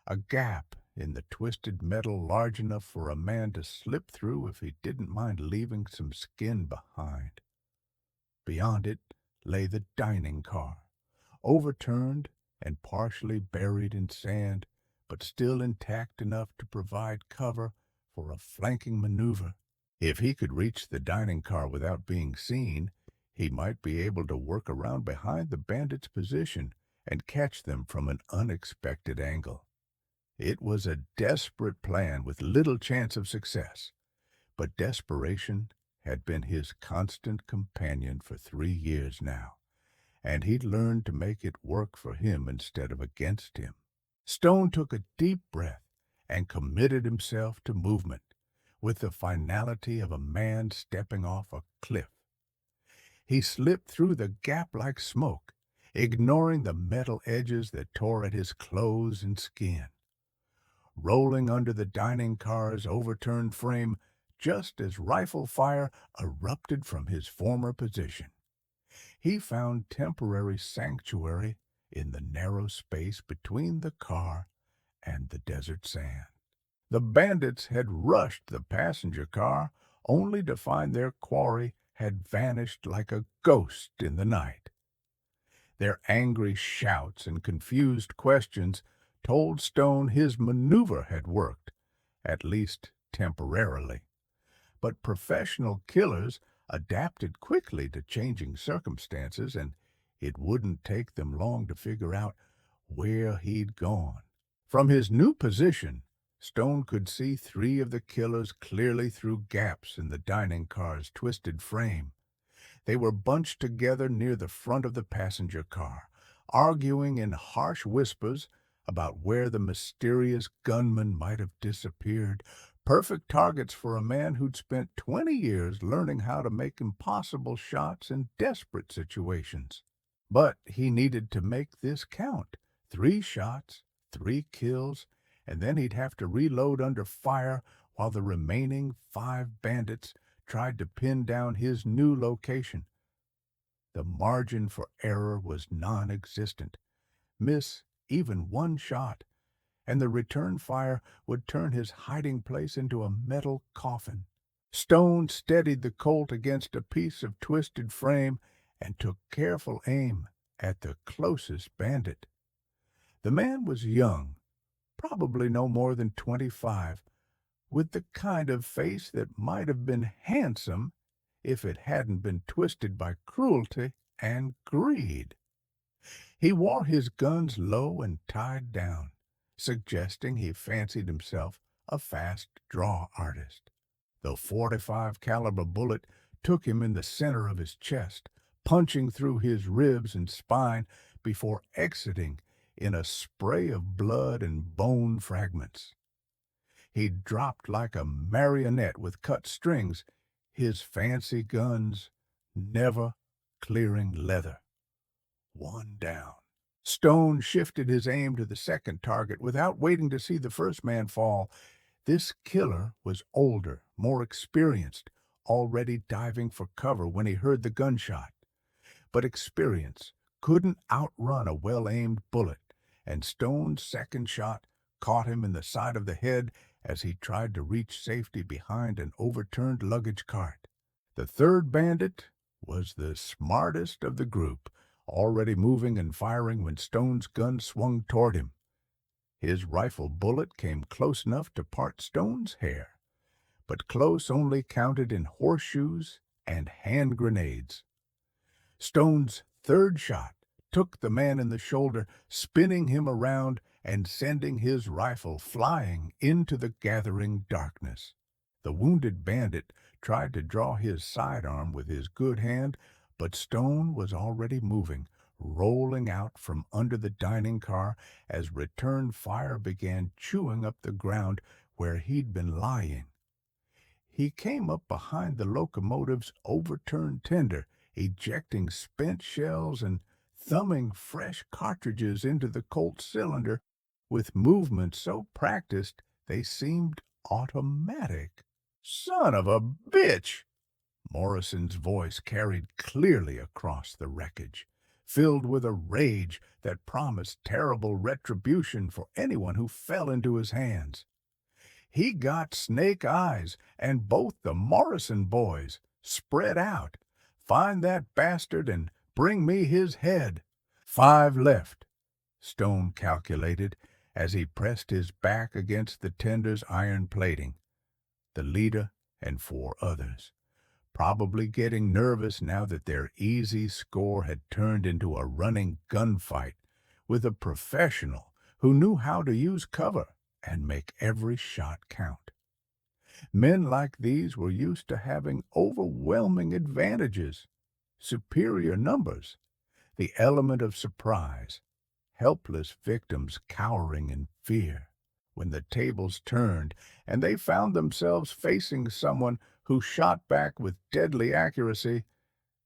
a gap in the twisted metal large enough for a man to slip through if he didn't mind leaving some skin behind. Beyond it lay the dining car, overturned and partially buried in sand, but still intact enough to provide cover for a flanking maneuver. If he could reach the dining car without being seen, he might be able to work around behind the bandits' position and catch them from an unexpected angle. It was a desperate plan with little chance of success, but desperation had been his constant companion for 3 years now, and he'd learned to make it work for him instead of against him. Stone took a deep breath and committed himself to movement with the finality of a man stepping off a cliff. He slipped through the gap like smoke, ignoring the metal edges that tore at his clothes and skin. Rolling under the dining car's overturned frame just as rifle fire erupted from his former position. He found temporary sanctuary in the narrow space between the car and the desert sand. The bandits had rushed the passenger car only to find their quarry had vanished like a ghost in the night. Their angry shouts and confused questions told Stone his maneuver had worked, at least temporarily. But professional killers adapted quickly to changing circumstances, and it wouldn't take them long to figure out where he'd gone. From his new position, Stone could see 3 of the killers clearly through gaps in the dining car's twisted frame. They were bunched together near the front of the passenger car, arguing in harsh whispers about where the mysterious gunman might have disappeared, perfect targets for a man who'd spent 20 years learning how to make impossible shots in desperate situations. But he needed to make this count. 3 shots, 3 kills, and then he'd have to reload under fire while the remaining 5 bandits tried to pin down his new location. The margin for error was non-existent. Miss even 1 shot, and the return fire would turn his hiding place into a metal coffin. Stone steadied the Colt against a piece of twisted frame and took careful aim at the closest bandit. The man was young, probably no more than 25, with the kind of face that might have been handsome if it hadn't been twisted by cruelty and greed. He wore his guns low and tied down, suggesting he fancied himself a fast-draw artist. The .45 caliber bullet took him in the center of his chest, punching through his ribs and spine before exiting in a spray of blood and bone fragments. He dropped like a marionette with cut strings, his fancy guns never clearing leather. One down. Stone shifted his aim to the second target without waiting to see the first man fall. This killer was older, more experienced, already diving for cover when he heard the gunshot. But experience couldn't outrun a well-aimed bullet, and Stone's second shot caught him in the side of the head as he tried to reach safety behind an overturned luggage cart. The third bandit was the smartest of the group, already moving and firing when Stone's gun swung toward him. His rifle bullet came close enough to part Stone's hair, but close only counted in horseshoes and hand grenades. Stone's third shot took the man in the shoulder, spinning him around and sending his rifle flying into the gathering darkness. The wounded bandit tried to draw his sidearm with his good hand, but Stone was already moving, rolling out from under the dining car as return fire began chewing up the ground where he'd been lying. He came up behind the locomotive's overturned tender, ejecting spent shells and thumbing fresh cartridges into the Colt cylinder with movements so practiced they seemed automatic. "Son of a bitch!" Morrison's voice carried clearly across the wreckage, filled with a rage that promised terrible retribution for anyone who fell into his hands. He got snake eyes, and both the Morrison boys spread out. "Find that bastard and bring me his head." 5 left, Stone calculated as he pressed his back against the tender's iron plating. The leader and 4 others, probably getting nervous now that their easy score had turned into a running gunfight with a professional who knew how to use cover and make every shot count. Men like these were used to having overwhelming advantages, superior numbers, the element of surprise, helpless victims cowering in fear. When the tables turned and they found themselves facing someone who shot back with deadly accuracy,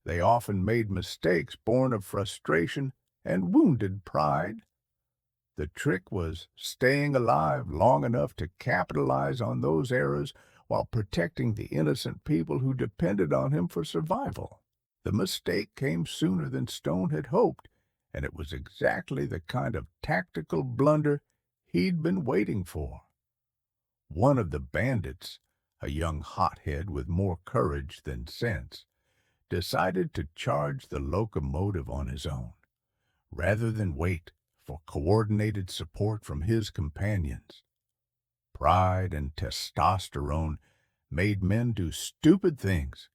they often made mistakes born of frustration and wounded pride. The trick was staying alive long enough to capitalize on those errors while protecting the innocent people who depended on him for survival. The mistake came sooner than Stone had hoped, and it was exactly the kind of tactical blunder he'd been waiting for. One of the bandits, a young hothead with more courage than sense, decided to charge the locomotive on his own, rather than wait for coordinated support from his companions. Pride and testosterone made men do stupid things,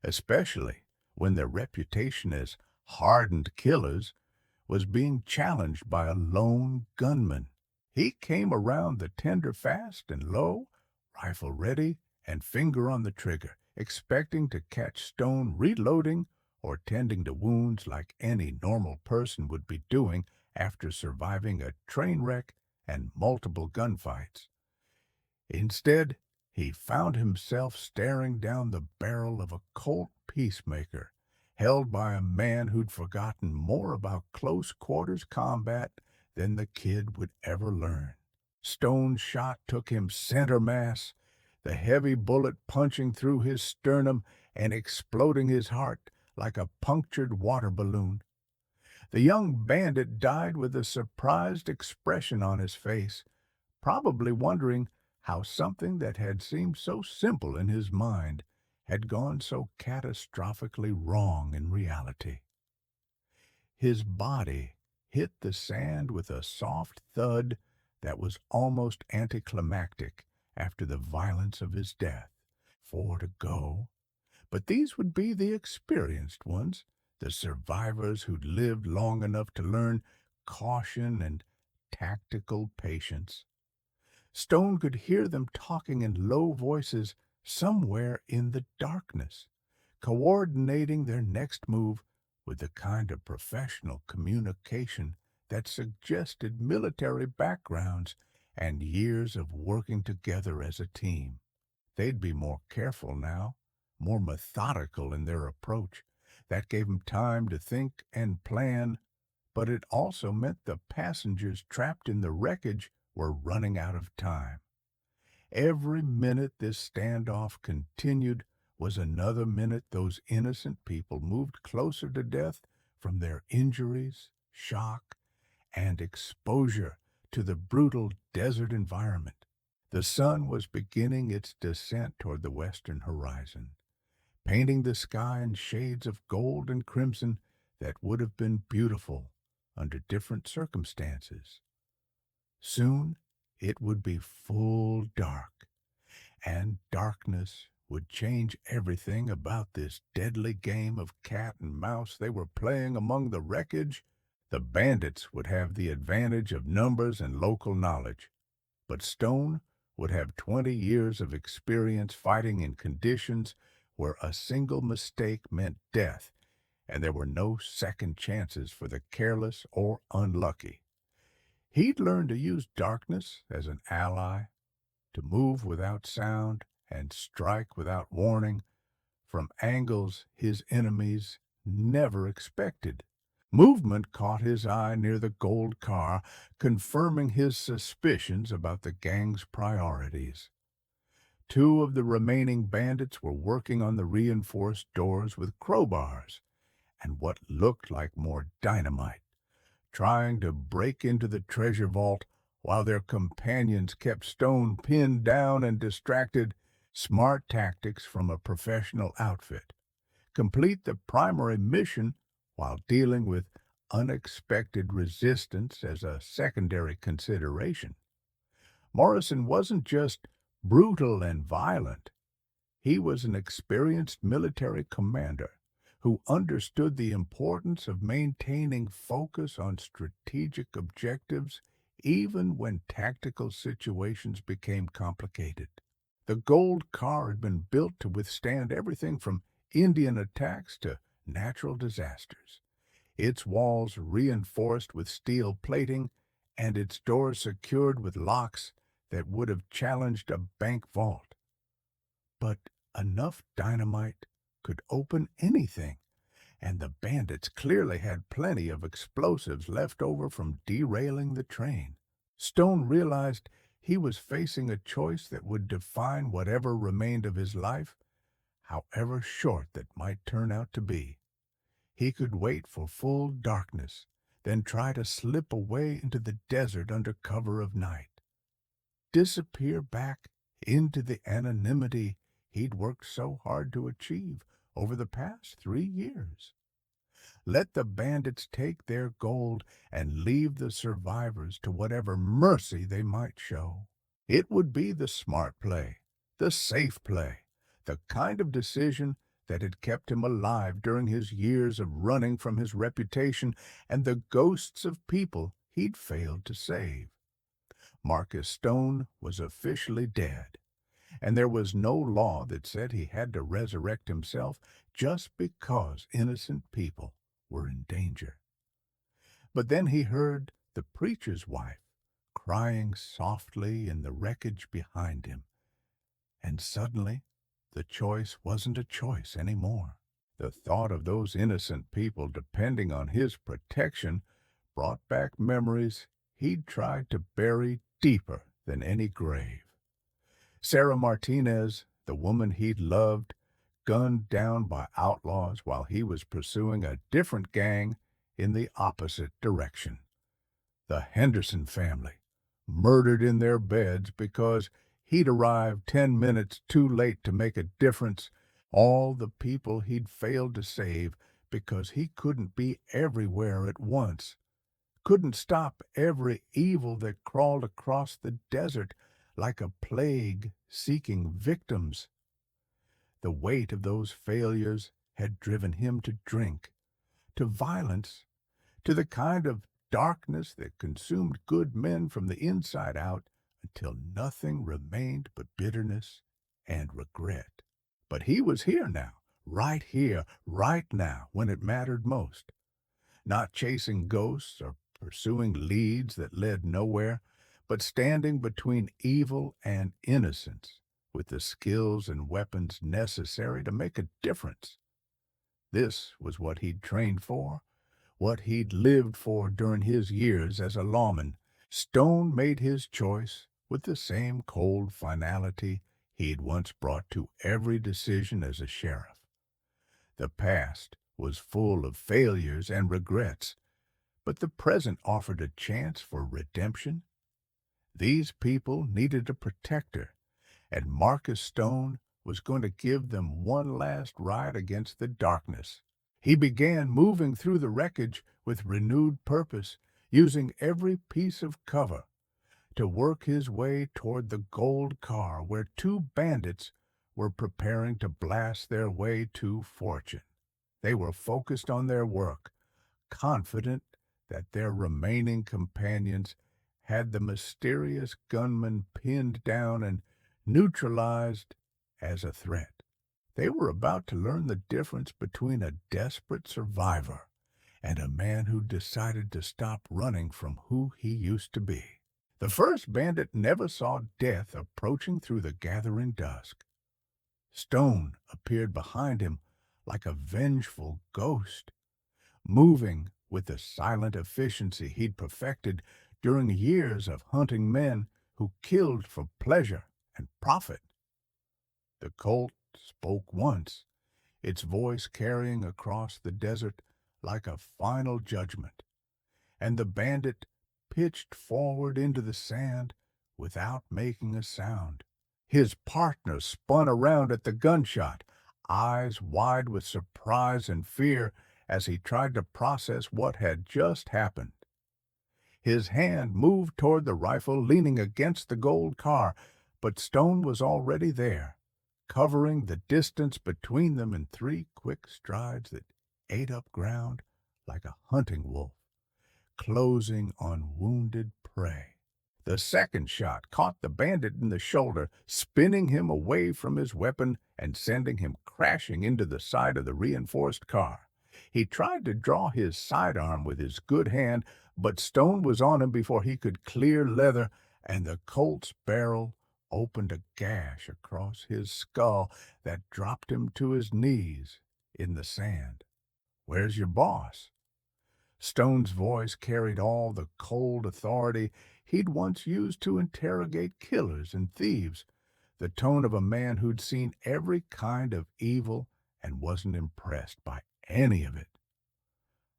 especially when their reputation as hardened killers was being challenged by a lone gunman. He came around the tender fast and low, rifle ready and finger on the trigger, expecting to catch Stone reloading or tending to wounds like any normal person would be doing after surviving a train wreck and multiple gunfights. Instead, he found himself staring down the barrel of a Colt Peacemaker, held by a man who'd forgotten more about close-quarters combat than the kid would ever learn. Stone's shot took him center mass, the heavy bullet punching through his sternum and exploding his heart like a punctured water balloon. The young bandit died with a surprised expression on his face, probably wondering how something that had seemed so simple in his mind had gone so catastrophically wrong in reality. His body hit the sand with a soft thud that was almost anticlimactic after the violence of his death. 4 to go, but these would be the experienced ones, the survivors who'd lived long enough to learn caution and tactical patience. Stone could hear them talking in low voices somewhere in the darkness, coordinating their next move with the kind of professional communication that suggested military backgrounds and years of working together as a team. They'd be more careful now, more methodical in their approach. That gave them time to think and plan but it also meant the passengers trapped in the wreckage were running out of time. Every minute this standoff continued was another minute those innocent people moved closer to death from their injuries, shock, and exposure to the brutal desert environment. The sun was beginning its descent toward the western horizon, painting the sky in shades of gold and crimson that would have been beautiful under different circumstances. Soon it would be full dark, and darkness would change everything about this deadly game of cat and mouse they were playing among the wreckage. The bandits would have the advantage of numbers and local knowledge, but Stone would have 20 years of experience fighting in conditions where a single mistake meant death, and there were no second chances for the careless or unlucky. He'd learned to use darkness as an ally, to move without sound and strike without warning from angles his enemies never expected. Movement caught his eye near the gold car, confirming his suspicions about the gang's priorities. Two of the remaining bandits were working on the reinforced doors with crowbars and what looked like more dynamite, trying to break into the treasure vault while their companions kept Stone pinned down and distracted. Smart tactics from a professional outfit. Complete the primary mission while dealing with unexpected resistance as a secondary consideration. Morrison wasn't just brutal and violent. He was an experienced military commander who understood the importance of maintaining focus on strategic objectives even when tactical situations became complicated. The gold car had been built to withstand everything from Indian attacks to natural disasters, its walls reinforced with steel plating and its doors secured with locks that would have challenged a bank vault. But enough dynamite could open anything, and the bandits clearly had plenty of explosives left over from derailing the train. Stone realized he was facing a choice that would define whatever remained of his life, however short that might turn out to be. He could wait for full darkness, then try to slip away into the desert under cover of night. Disappear back into the anonymity he'd worked so hard to achieve over the past 3 years. Let the bandits take their gold and leave the survivors to whatever mercy they might show. It would be the smart play, the safe play, the kind of decision that had kept him alive during his years of running from his reputation and the ghosts of people he'd failed to save. Marcus Stone was officially dead, and there was no law that said he had to resurrect himself just because innocent people were in danger. But then he heard the preacher's wife crying softly in the wreckage behind him, and suddenly the choice wasn't a choice anymore. The thought of those innocent people depending on his protection brought back memories he'd tried to bury deeper than any grave. Sarah Martinez, the woman he'd loved, gunned down by outlaws while he was pursuing a different gang in the opposite direction. The Henderson family, murdered in their beds because he'd arrived 10 minutes too late to make a difference. All the people he'd failed to save because he couldn't be everywhere at once, couldn't stop every evil that crawled across the desert like a plague seeking victims. The weight of those failures had driven him to drink, to violence, to the kind of darkness that consumed good men from the inside out until nothing remained but bitterness and regret. But he was here now, right now, when it mattered most. Not chasing ghosts or pursuing leads that led nowhere, but standing between evil and innocence with the skills and weapons necessary to make a difference. This was what he'd trained for, what he'd lived for during his years as a lawman. Stone made his choice with the same cold finality he'd once brought to every decision as a sheriff. The past was full of failures and regrets, but the present offered a chance for redemption. These people needed a protector, and Marcus Stone was going to give them one last ride against the darkness. He began moving through the wreckage with renewed purpose, using every piece of cover to work his way toward the gold car where two bandits were preparing to blast their way to fortune. They were focused on their work, confident that their remaining companions had the mysterious gunman pinned down and neutralized as a threat. They were about to learn the difference between a desperate survivor and a man who decided to stop running from who he used to be. The first bandit never saw death approaching through the gathering dusk. Stone appeared behind him like a vengeful ghost, moving with the silent efficiency he'd perfected during years of hunting men who killed for pleasure and profit. The colt spoke once, its voice carrying across the desert like a final judgment, and the bandit pitched forward into the sand without making a sound. His partner spun around at the gunshot, eyes wide with surprise and fear as he tried to process what had just happened. His hand moved toward the rifle leaning against the gold car, but Stone was already there, covering the distance between them in three quick strides that ate up ground like a hunting wolf, closing on wounded prey. The second shot caught the bandit in the shoulder, spinning him away from his weapon and sending him crashing into the side of the reinforced car. He tried to draw his sidearm with his good hand, but Stone was on him before he could clear leather, and the Colt's barrel opened a gash across his skull that dropped him to his knees in the sand. "Where's your boss?" Stone's voice carried all the cold authority he'd once used to interrogate killers and thieves, the tone of a man who'd seen every kind of evil and wasn't impressed by any of it.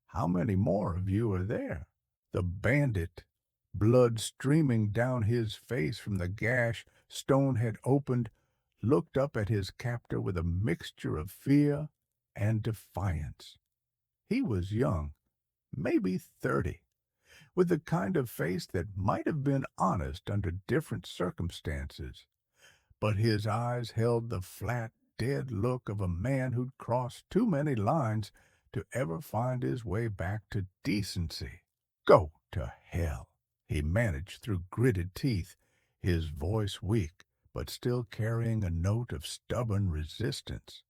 "How many more of you are there?" The bandit, blood streaming down his face from the gash Stone had opened, looked up at his captor with a mixture of fear and defiance. He was young, maybe 30, with the kind of face that might have been honest under different circumstances, but his eyes held the flat, dead look of a man who'd crossed too many lines to ever find his way back to decency. "Go to hell," he managed through gritted teeth, his voice weak, but still carrying a note of stubborn resistance.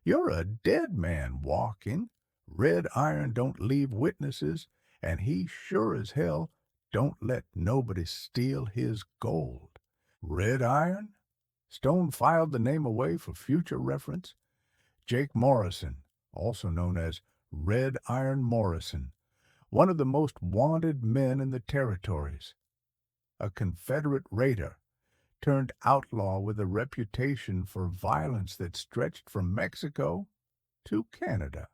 "You're a dead man walking. Red Iron don't leave witnesses, and he sure as hell don't let nobody steal his gold." "Red Iron?" Stone filed the name away for future reference. Jake Morrison, also known as Red Iron Morrison, one of the most wanted men in the territories, a Confederate raider turned outlaw with a reputation for violence that stretched from Mexico to Canada.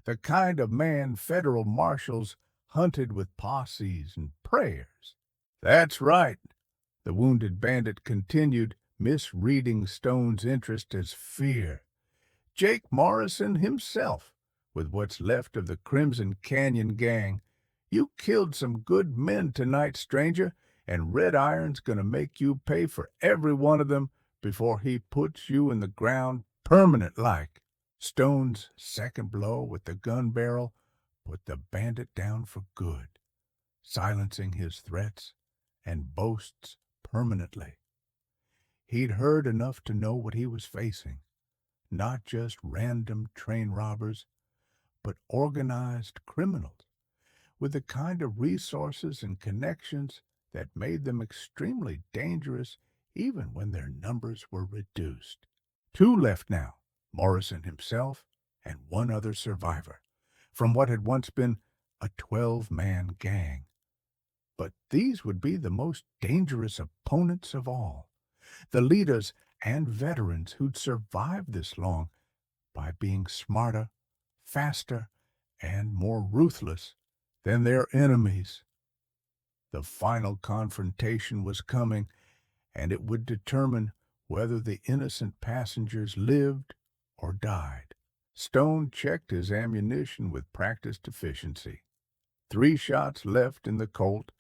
The kind of man federal marshals hunted with posses and prayers. "That's right," the wounded bandit continued, misreading Stone's interest as fear. "Jake Morrison himself, with what's left of the Crimson Canyon gang. You killed some good men tonight, stranger, and Red Iron's gonna make you pay for every one of them before he puts you in the ground permanent-like." Stone's second blow with the gun barrel put the bandit down for good, silencing his threats and boasts permanently. He'd heard enough to know what he was facing, not just random train robbers, but organized criminals with the kind of resources and connections that made them extremely dangerous even when their numbers were reduced. Two left now, Morrison himself and one other survivor, from what had once been a 12-man gang. But these would be the most dangerous opponents of all, the leaders and veterans who'd survived this long by being smarter, faster, and more ruthless than their enemies. The final confrontation was coming, and it would determine whether the innocent passengers lived or died. Stone checked his ammunition with practiced efficiency. 3 shots left in the Colt,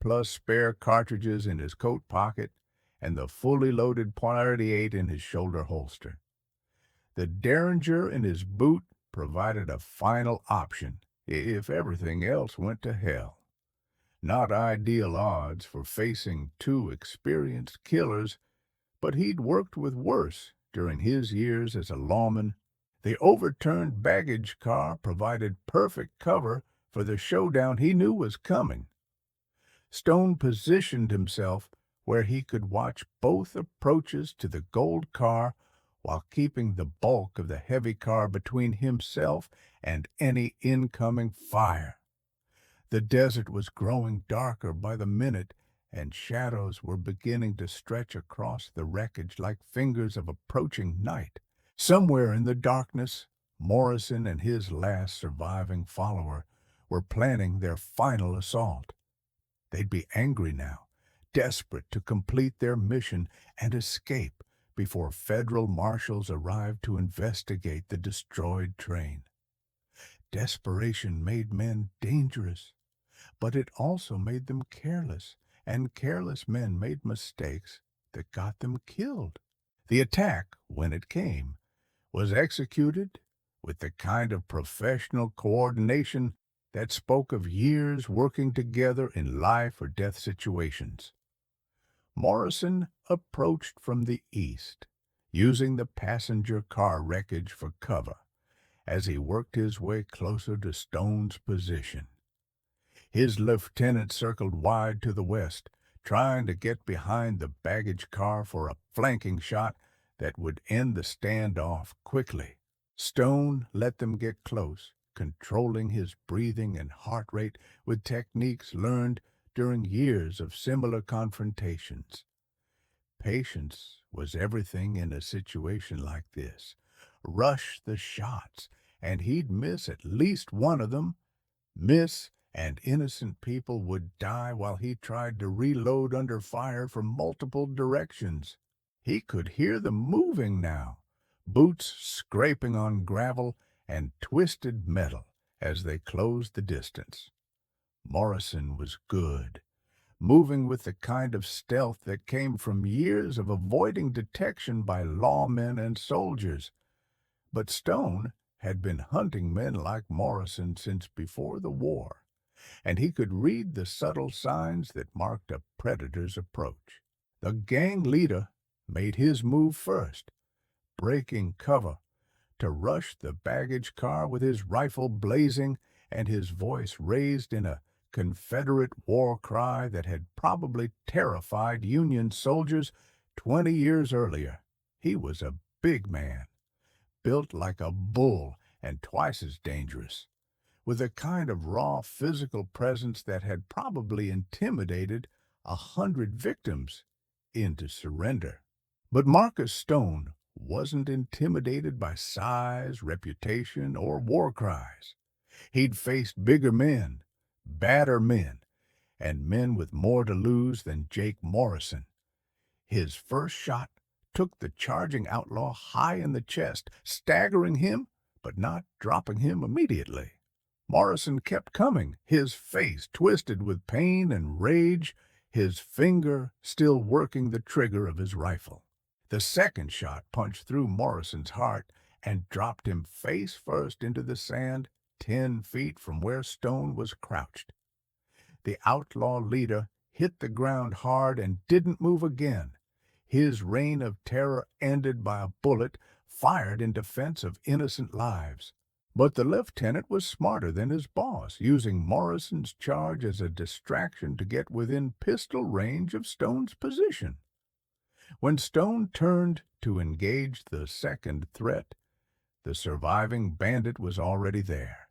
plus spare cartridges in his coat pocket and the fully loaded .38 in his shoulder holster. The Derringer in his boot provided a final option if everything else went to hell. Not ideal odds for facing 2 experienced killers, but he'd worked with worse during his years as a lawman. The overturned baggage car provided perfect cover for the showdown he knew was coming. Stone positioned himself where he could watch both approaches to the gold car while keeping the bulk of the heavy car between himself and any incoming fire. The desert was growing darker by the minute, and shadows were beginning to stretch across the wreckage like fingers of approaching night. Somewhere in the darkness, Morrison and his last surviving follower were planning their final assault. They'd be angry now, desperate to complete their mission and escape before federal marshals arrived to investigate the destroyed train. Desperation made men dangerous, but it also made them careless, and careless men made mistakes that got them killed. The attack, when it came, was executed with the kind of professional coordination that spoke of years working together in life or death situations. Morrison approached from the east, using the passenger car wreckage for cover as he worked his way closer to Stone's position. His lieutenant circled wide to the west, trying to get behind the baggage car for a flanking shot that would end the standoff quickly. Stone let them get close, controlling his breathing and heart rate with techniques learned during years of similar confrontations. Patience was everything in a situation like this. Rush the shots, and he'd miss at least one of them. Miss, and innocent people would die while he tried to reload under fire from multiple directions. He could hear them moving now, boots scraping on gravel and twisted metal as they closed the distance. Morrison was good, moving with the kind of stealth that came from years of avoiding detection by lawmen and soldiers. But Stone had been hunting men like Morrison since before the war, and he could read the subtle signs that marked a predator's approach. The gang leader made his move first, breaking cover to rush the baggage car with his rifle blazing and his voice raised in a Confederate war cry that had probably terrified Union soldiers 20 years earlier. He was a big man, built like a bull and twice as dangerous, with a kind of raw physical presence that had probably intimidated 100 victims into surrender. But Marcus Stone wasn't intimidated by size, reputation, or war cries. He'd faced bigger men, badder men, and men with more to lose than Jake Morrison. His first shot took the charging outlaw high in the chest, staggering him, but not dropping him immediately. Morrison kept coming, his face twisted with pain and rage, his finger still working the trigger of his rifle. The second shot punched through Morrison's heart and dropped him face first into the sand 10 feet from where Stone was crouched. The outlaw leader hit the ground hard and didn't move again. His reign of terror ended by a bullet fired in defense of innocent lives. But the lieutenant was smarter than his boss, using Morrison's charge as a distraction to get within pistol range of Stone's position. When Stone turned to engage the second threat, the surviving bandit was already there.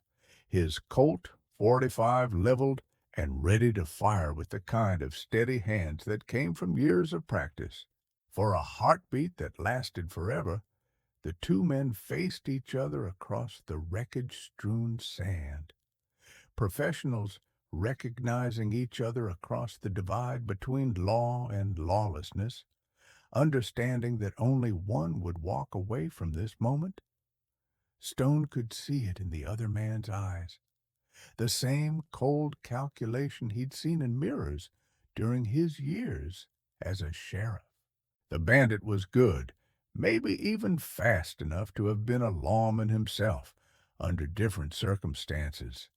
his Colt 45 leveled and ready to fire with the kind of steady hands that came from years of practice. For a heartbeat that lasted forever, the two men faced each other across the wreckage-strewn sand. Professionals recognizing each other across the divide between law and lawlessness, understanding that only one would walk away from this moment. Stone could see it in the other man's eyes, the same cold calculation he'd seen in mirrors during his years as a sheriff. The bandit was good, maybe even fast enough to have been a lawman himself under different circumstances.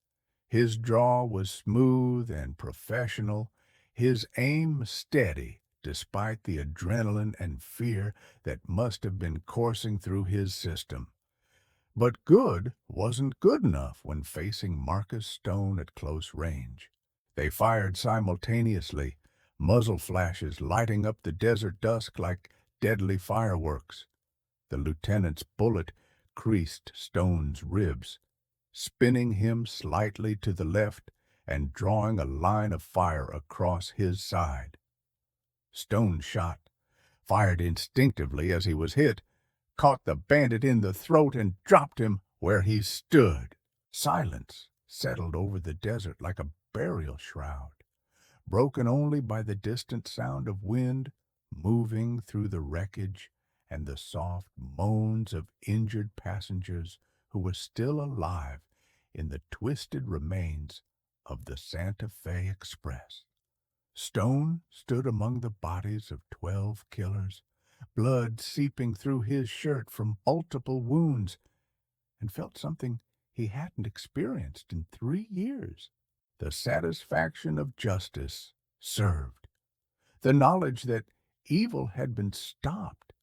His draw was smooth and professional, his aim steady, despite the adrenaline and fear that must have been coursing through his system. But good wasn't good enough when facing Marcus Stone at close range. They fired simultaneously, muzzle flashes lighting up the desert dusk like deadly fireworks. The lieutenant's bullet creased Stone's ribs, spinning him slightly to the left and drawing a line of fire across his side. Stone's shot, fired instinctively as he was hit, caught the bandit in the throat and dropped him where he stood. Silence settled over the desert like a burial shroud, broken only by the distant sound of wind moving through the wreckage and the soft moans of injured passengers who were still alive in the twisted remains of the Santa Fe Express. Stone stood among the bodies of 12 killers, blood seeping through his shirt from multiple wounds, and felt something he hadn't experienced in 3 years. The satisfaction of justice served. The knowledge that evil had been stopped,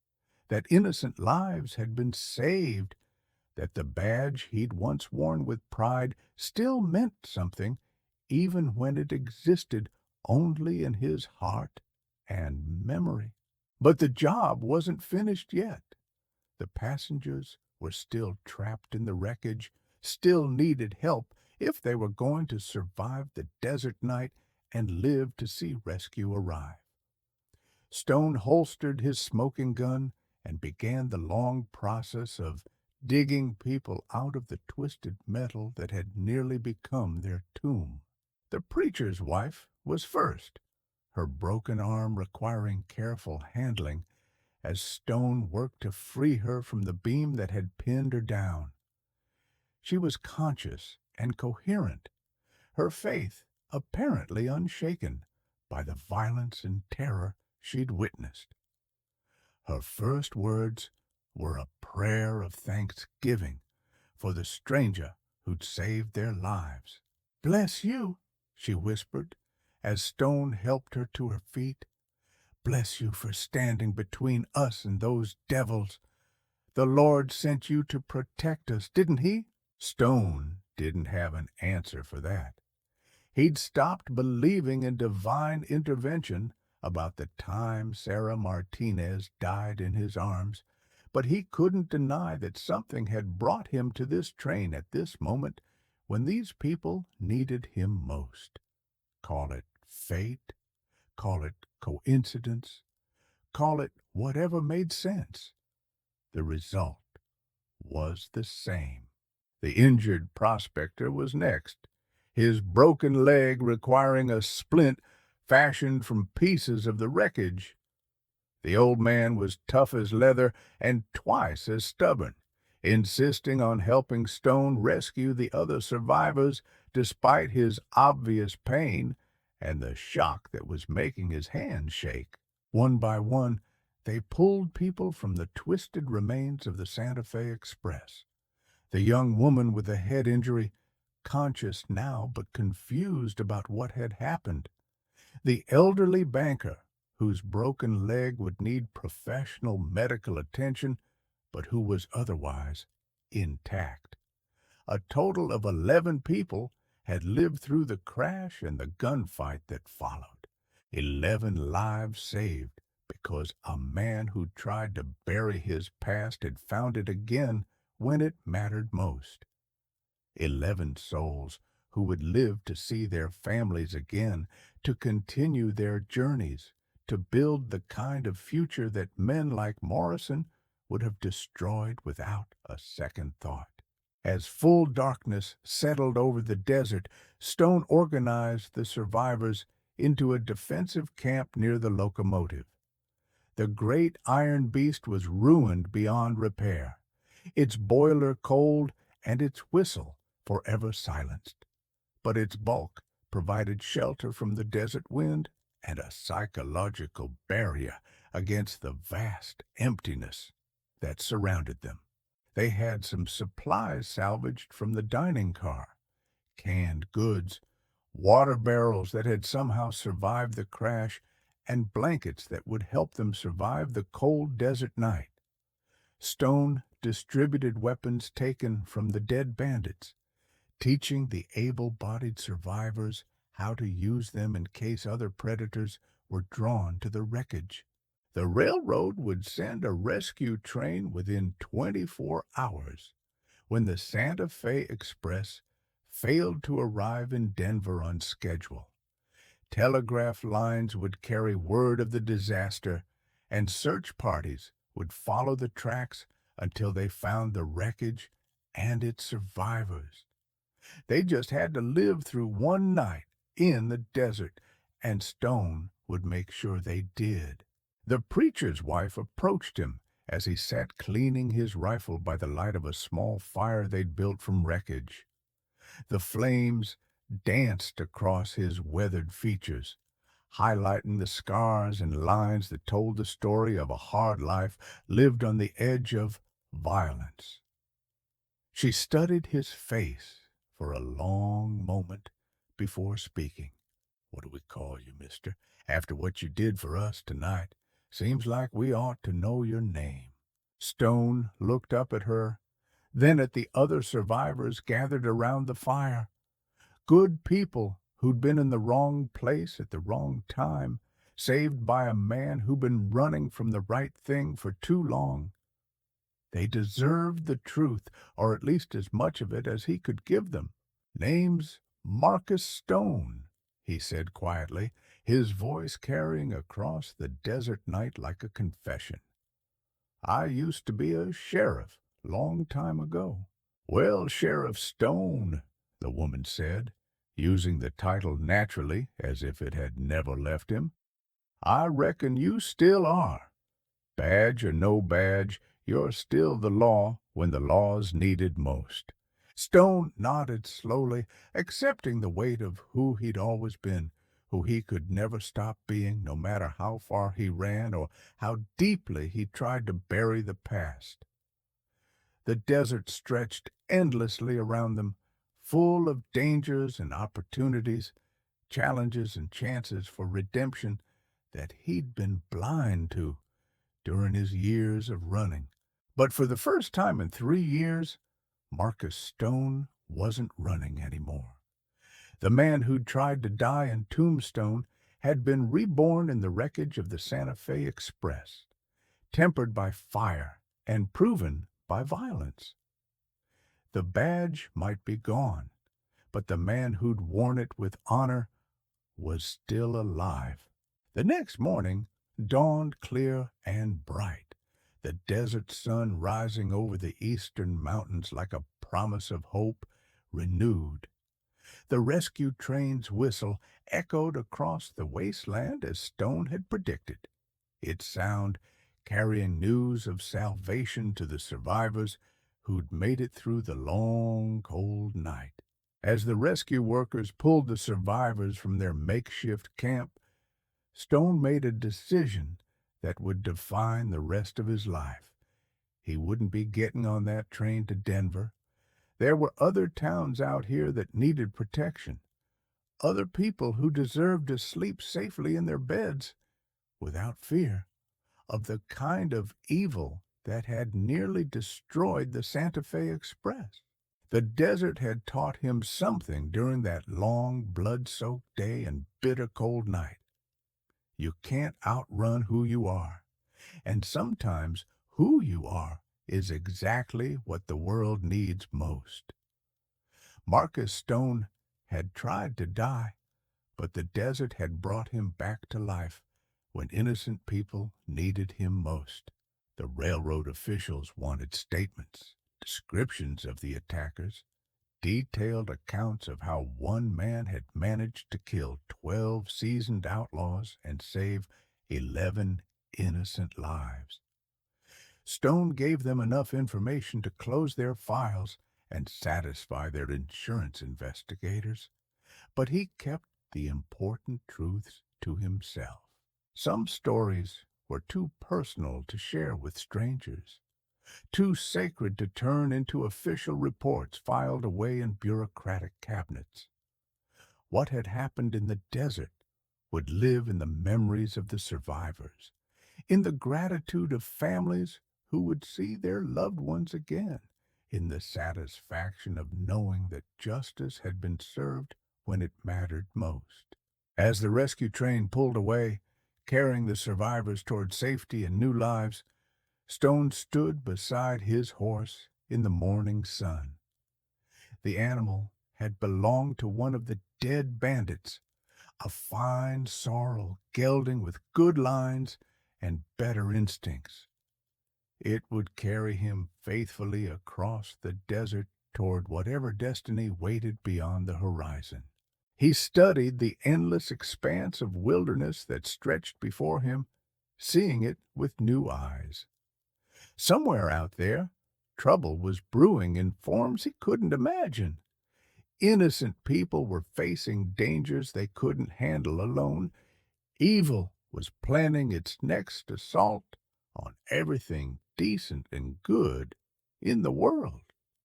that innocent lives had been saved, that the badge he'd once worn with pride still meant something, even when it existed only in his heart and memory. But the job wasn't finished yet. The passengers were still trapped in the wreckage, still needed help if they were going to survive the desert night and live to see rescue arrive. Stone holstered his smoking gun and began the long process of digging people out of the twisted metal that had nearly become their tomb. The preacher's wife was first, her broken arm requiring careful handling as Stone worked to free her from the beam that had pinned her down. She was conscious and coherent, her faith apparently unshaken by the violence and terror she'd witnessed. Her first words were a prayer of thanksgiving for the stranger who'd saved their lives. "Bless you," she whispered, as Stone helped her to her feet. "Bless you for standing between us and those devils. The Lord sent you to protect us, didn't he?" Stone didn't have an answer for that. He'd stopped believing in divine intervention about the time Sarah Martinez died in his arms, but he couldn't deny that something had brought him to this train at this moment when these people needed him most. Call it fate, call it coincidence, call it whatever made sense. The result was the same. The injured prospector was next, his broken leg requiring a splint fashioned from pieces of the wreckage. The old man was tough as leather and twice as stubborn, insisting on helping Stone rescue the other survivors despite his obvious pain and the shock that was making his hands shake. One by one, they pulled people from the twisted remains of the Santa Fe Express. The young woman with the head injury, conscious now but confused about what had happened. The elderly banker, whose broken leg would need professional medical attention, but who was otherwise intact. A total of 11 people had lived through the crash and the gunfight that followed. 11 lives saved because a man who tried to bury his past had found it again when it mattered most. 11 souls who would live to see their families again, to continue their journeys, to build the kind of future that men like Morrison would have destroyed without a second thought. As full darkness settled over the desert, Stone organized the survivors into a defensive camp near the locomotive. The great iron beast was ruined beyond repair, its boiler cold and its whistle forever silenced. But its bulk provided shelter from the desert wind and a psychological barrier against the vast emptiness that surrounded them. They had some supplies salvaged from the dining car, canned goods, water barrels that had somehow survived the crash, and blankets that would help them survive the cold desert night. Stone distributed weapons taken from the dead bandits, teaching the able-bodied survivors how to use them in case other predators were drawn to the wreckage. The railroad would send a rescue train within 24 hours when the Santa Fe Express failed to arrive in Denver on schedule. Telegraph lines would carry word of the disaster, and search parties would follow the tracks until they found the wreckage and its survivors. They just had to live through one night in the desert, and Stone would make sure they did. The preacher's wife approached him as he sat cleaning his rifle by the light of a small fire they'd built from wreckage. The flames danced across his weathered features, highlighting the scars and lines that told the story of a hard life lived on the edge of violence. She studied his face for a long moment before speaking. "What do we call you, mister? After what you did for us tonight, seems like we ought to know your name." Stone looked up at her, then at the other survivors gathered around the fire. Good people who'd been in the wrong place at the wrong time, saved by a man who'd been running from the right thing for too long. They deserved the truth, or at least as much of it as he could give them. "Name's Marcus Stone," he said quietly, his voice carrying across the desert night like a confession. "I used to be a sheriff long time ago." "Well, Sheriff Stone," the woman said, using the title naturally as if it had never left him, "I reckon you still are. Badge or no badge, you're still the law when the law's needed most." Stone nodded slowly, accepting the weight of who he'd always been, who he could never stop being, no matter how far he ran or how deeply he tried to bury the past. The desert stretched endlessly around them, full of dangers and opportunities, challenges and chances for redemption that he'd been blind to during his years of running. But for the first time in 3 years, Marcus Stone wasn't running anymore. The man who'd tried to die in Tombstone had been reborn in the wreckage of the Santa Fe Express, tempered by fire and proven by violence. The badge might be gone, but the man who'd worn it with honor was still alive. The next morning dawned clear and bright, the desert sun rising over the eastern mountains like a promise of hope renewed. The rescue train's whistle echoed across the wasteland as Stone had predicted, its sound carrying news of salvation to the survivors who'd made it through the long, cold night. As the rescue workers pulled the survivors from their makeshift camp, Stone made a decision that would define the rest of his life. He wouldn't be getting on that train to Denver. There were other towns out here that needed protection, other people who deserved to sleep safely in their beds without fear of the kind of evil that had nearly destroyed the Santa Fe Express. The desert had taught him something during that long, blood-soaked day and bitter cold night. You can't outrun who you are, and sometimes who you are is exactly what the world needs most. Marcus Stone had tried to die, but the desert had brought him back to life when innocent people needed him most. The railroad officials wanted statements, descriptions of the attackers, detailed accounts of how one man had managed to kill 12 seasoned outlaws and save 11 innocent lives. Stone gave them enough information to close their files and satisfy their insurance investigators, but he kept the important truths to himself. Some stories were too personal to share with strangers, too sacred to turn into official reports filed away in bureaucratic cabinets. What had happened in the desert would live in the memories of the survivors, in the gratitude of families who would see their loved ones again, in the satisfaction of knowing that justice had been served when it mattered most. As the rescue train pulled away, carrying the survivors toward safety and new lives, Stone stood beside his horse in the morning sun. The animal had belonged to one of the dead bandits, a fine sorrel gelding with good lines and better instincts. It would carry him faithfully across the desert toward whatever destiny waited beyond the horizon. He studied the endless expanse of wilderness that stretched before him, seeing it with new eyes. Somewhere out there, trouble was brewing in forms he couldn't imagine. Innocent people were facing dangers they couldn't handle alone. Evil was planning its next assault on everything decent and good in the world,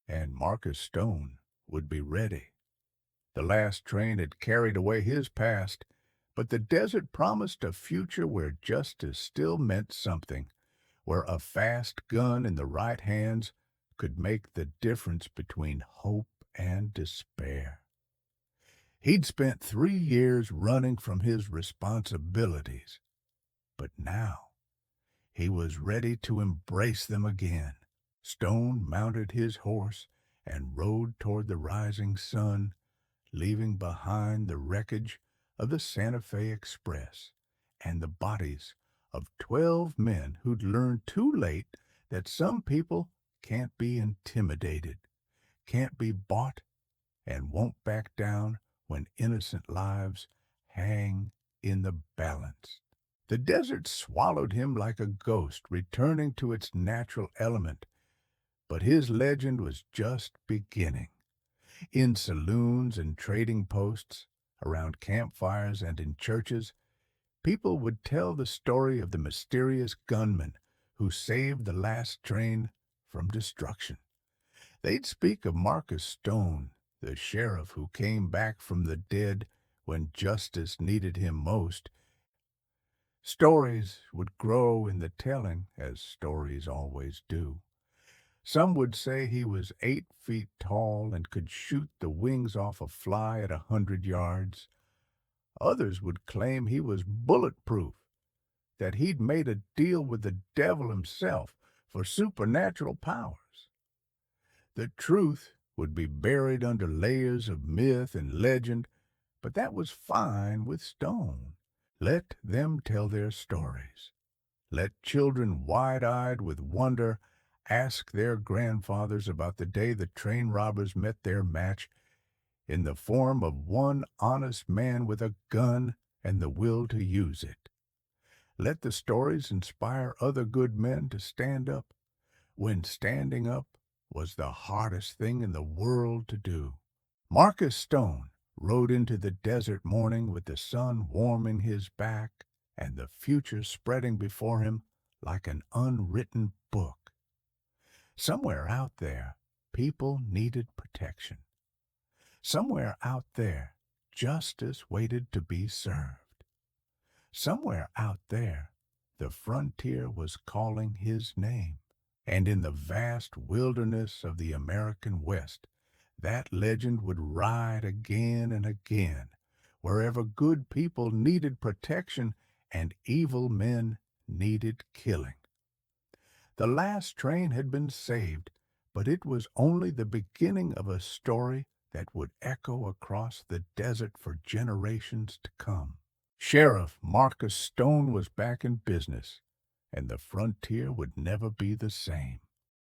and Marcus Stone would be ready. The last train had carried away his past, but the desert promised a future where justice still meant something, where a fast gun in the right hands could make the difference between hope and despair. He'd spent 3 years running from his responsibilities, but now he was ready to embrace them again. Stone mounted his horse and rode toward the rising sun, leaving behind the wreckage of the Santa Fe Express and the bodies of 12 men who'd learned too late that some people can't be intimidated, can't be bought, and won't back down when innocent lives hang in the balance. The desert swallowed him like a ghost returning to its natural element, but his legend was just beginning. In saloons and trading posts, around campfires and in churches, people would tell the story of the mysterious gunman who saved the last train from destruction. They'd speak of Marcus Stone, the sheriff who came back from the dead when justice needed him most. Stories would grow in the telling, as stories always do. Some would say he was 8 feet tall and could shoot the wings off a fly at 100 yards. Others would claim he was bulletproof, that he'd made a deal with the devil himself for supernatural powers. The truth would be buried under layers of myth and legend, but that was fine with Stone. Let them tell their stories. Let children wide-eyed with wonder ask their grandfathers about the day the train robbers met their match in the form of one honest man with a gun and the will to use it. Let the stories inspire other good men to stand up when standing up was the hardest thing in the world to do. Marcus Stone rode into the desert morning with the sun warming his back and the future spreading before him like an unwritten book. Somewhere out there, people needed protection. Somewhere out there, justice waited to be served. Somewhere out there, the frontier was calling his name. And in the vast wilderness of the American West, that legend would ride again and again, wherever good people needed protection and evil men needed killing. The last train had been saved, but it was only the beginning of a story that would echo across the desert for generations to come. Sheriff Marcus Stone was back in business, and the frontier would never be the same.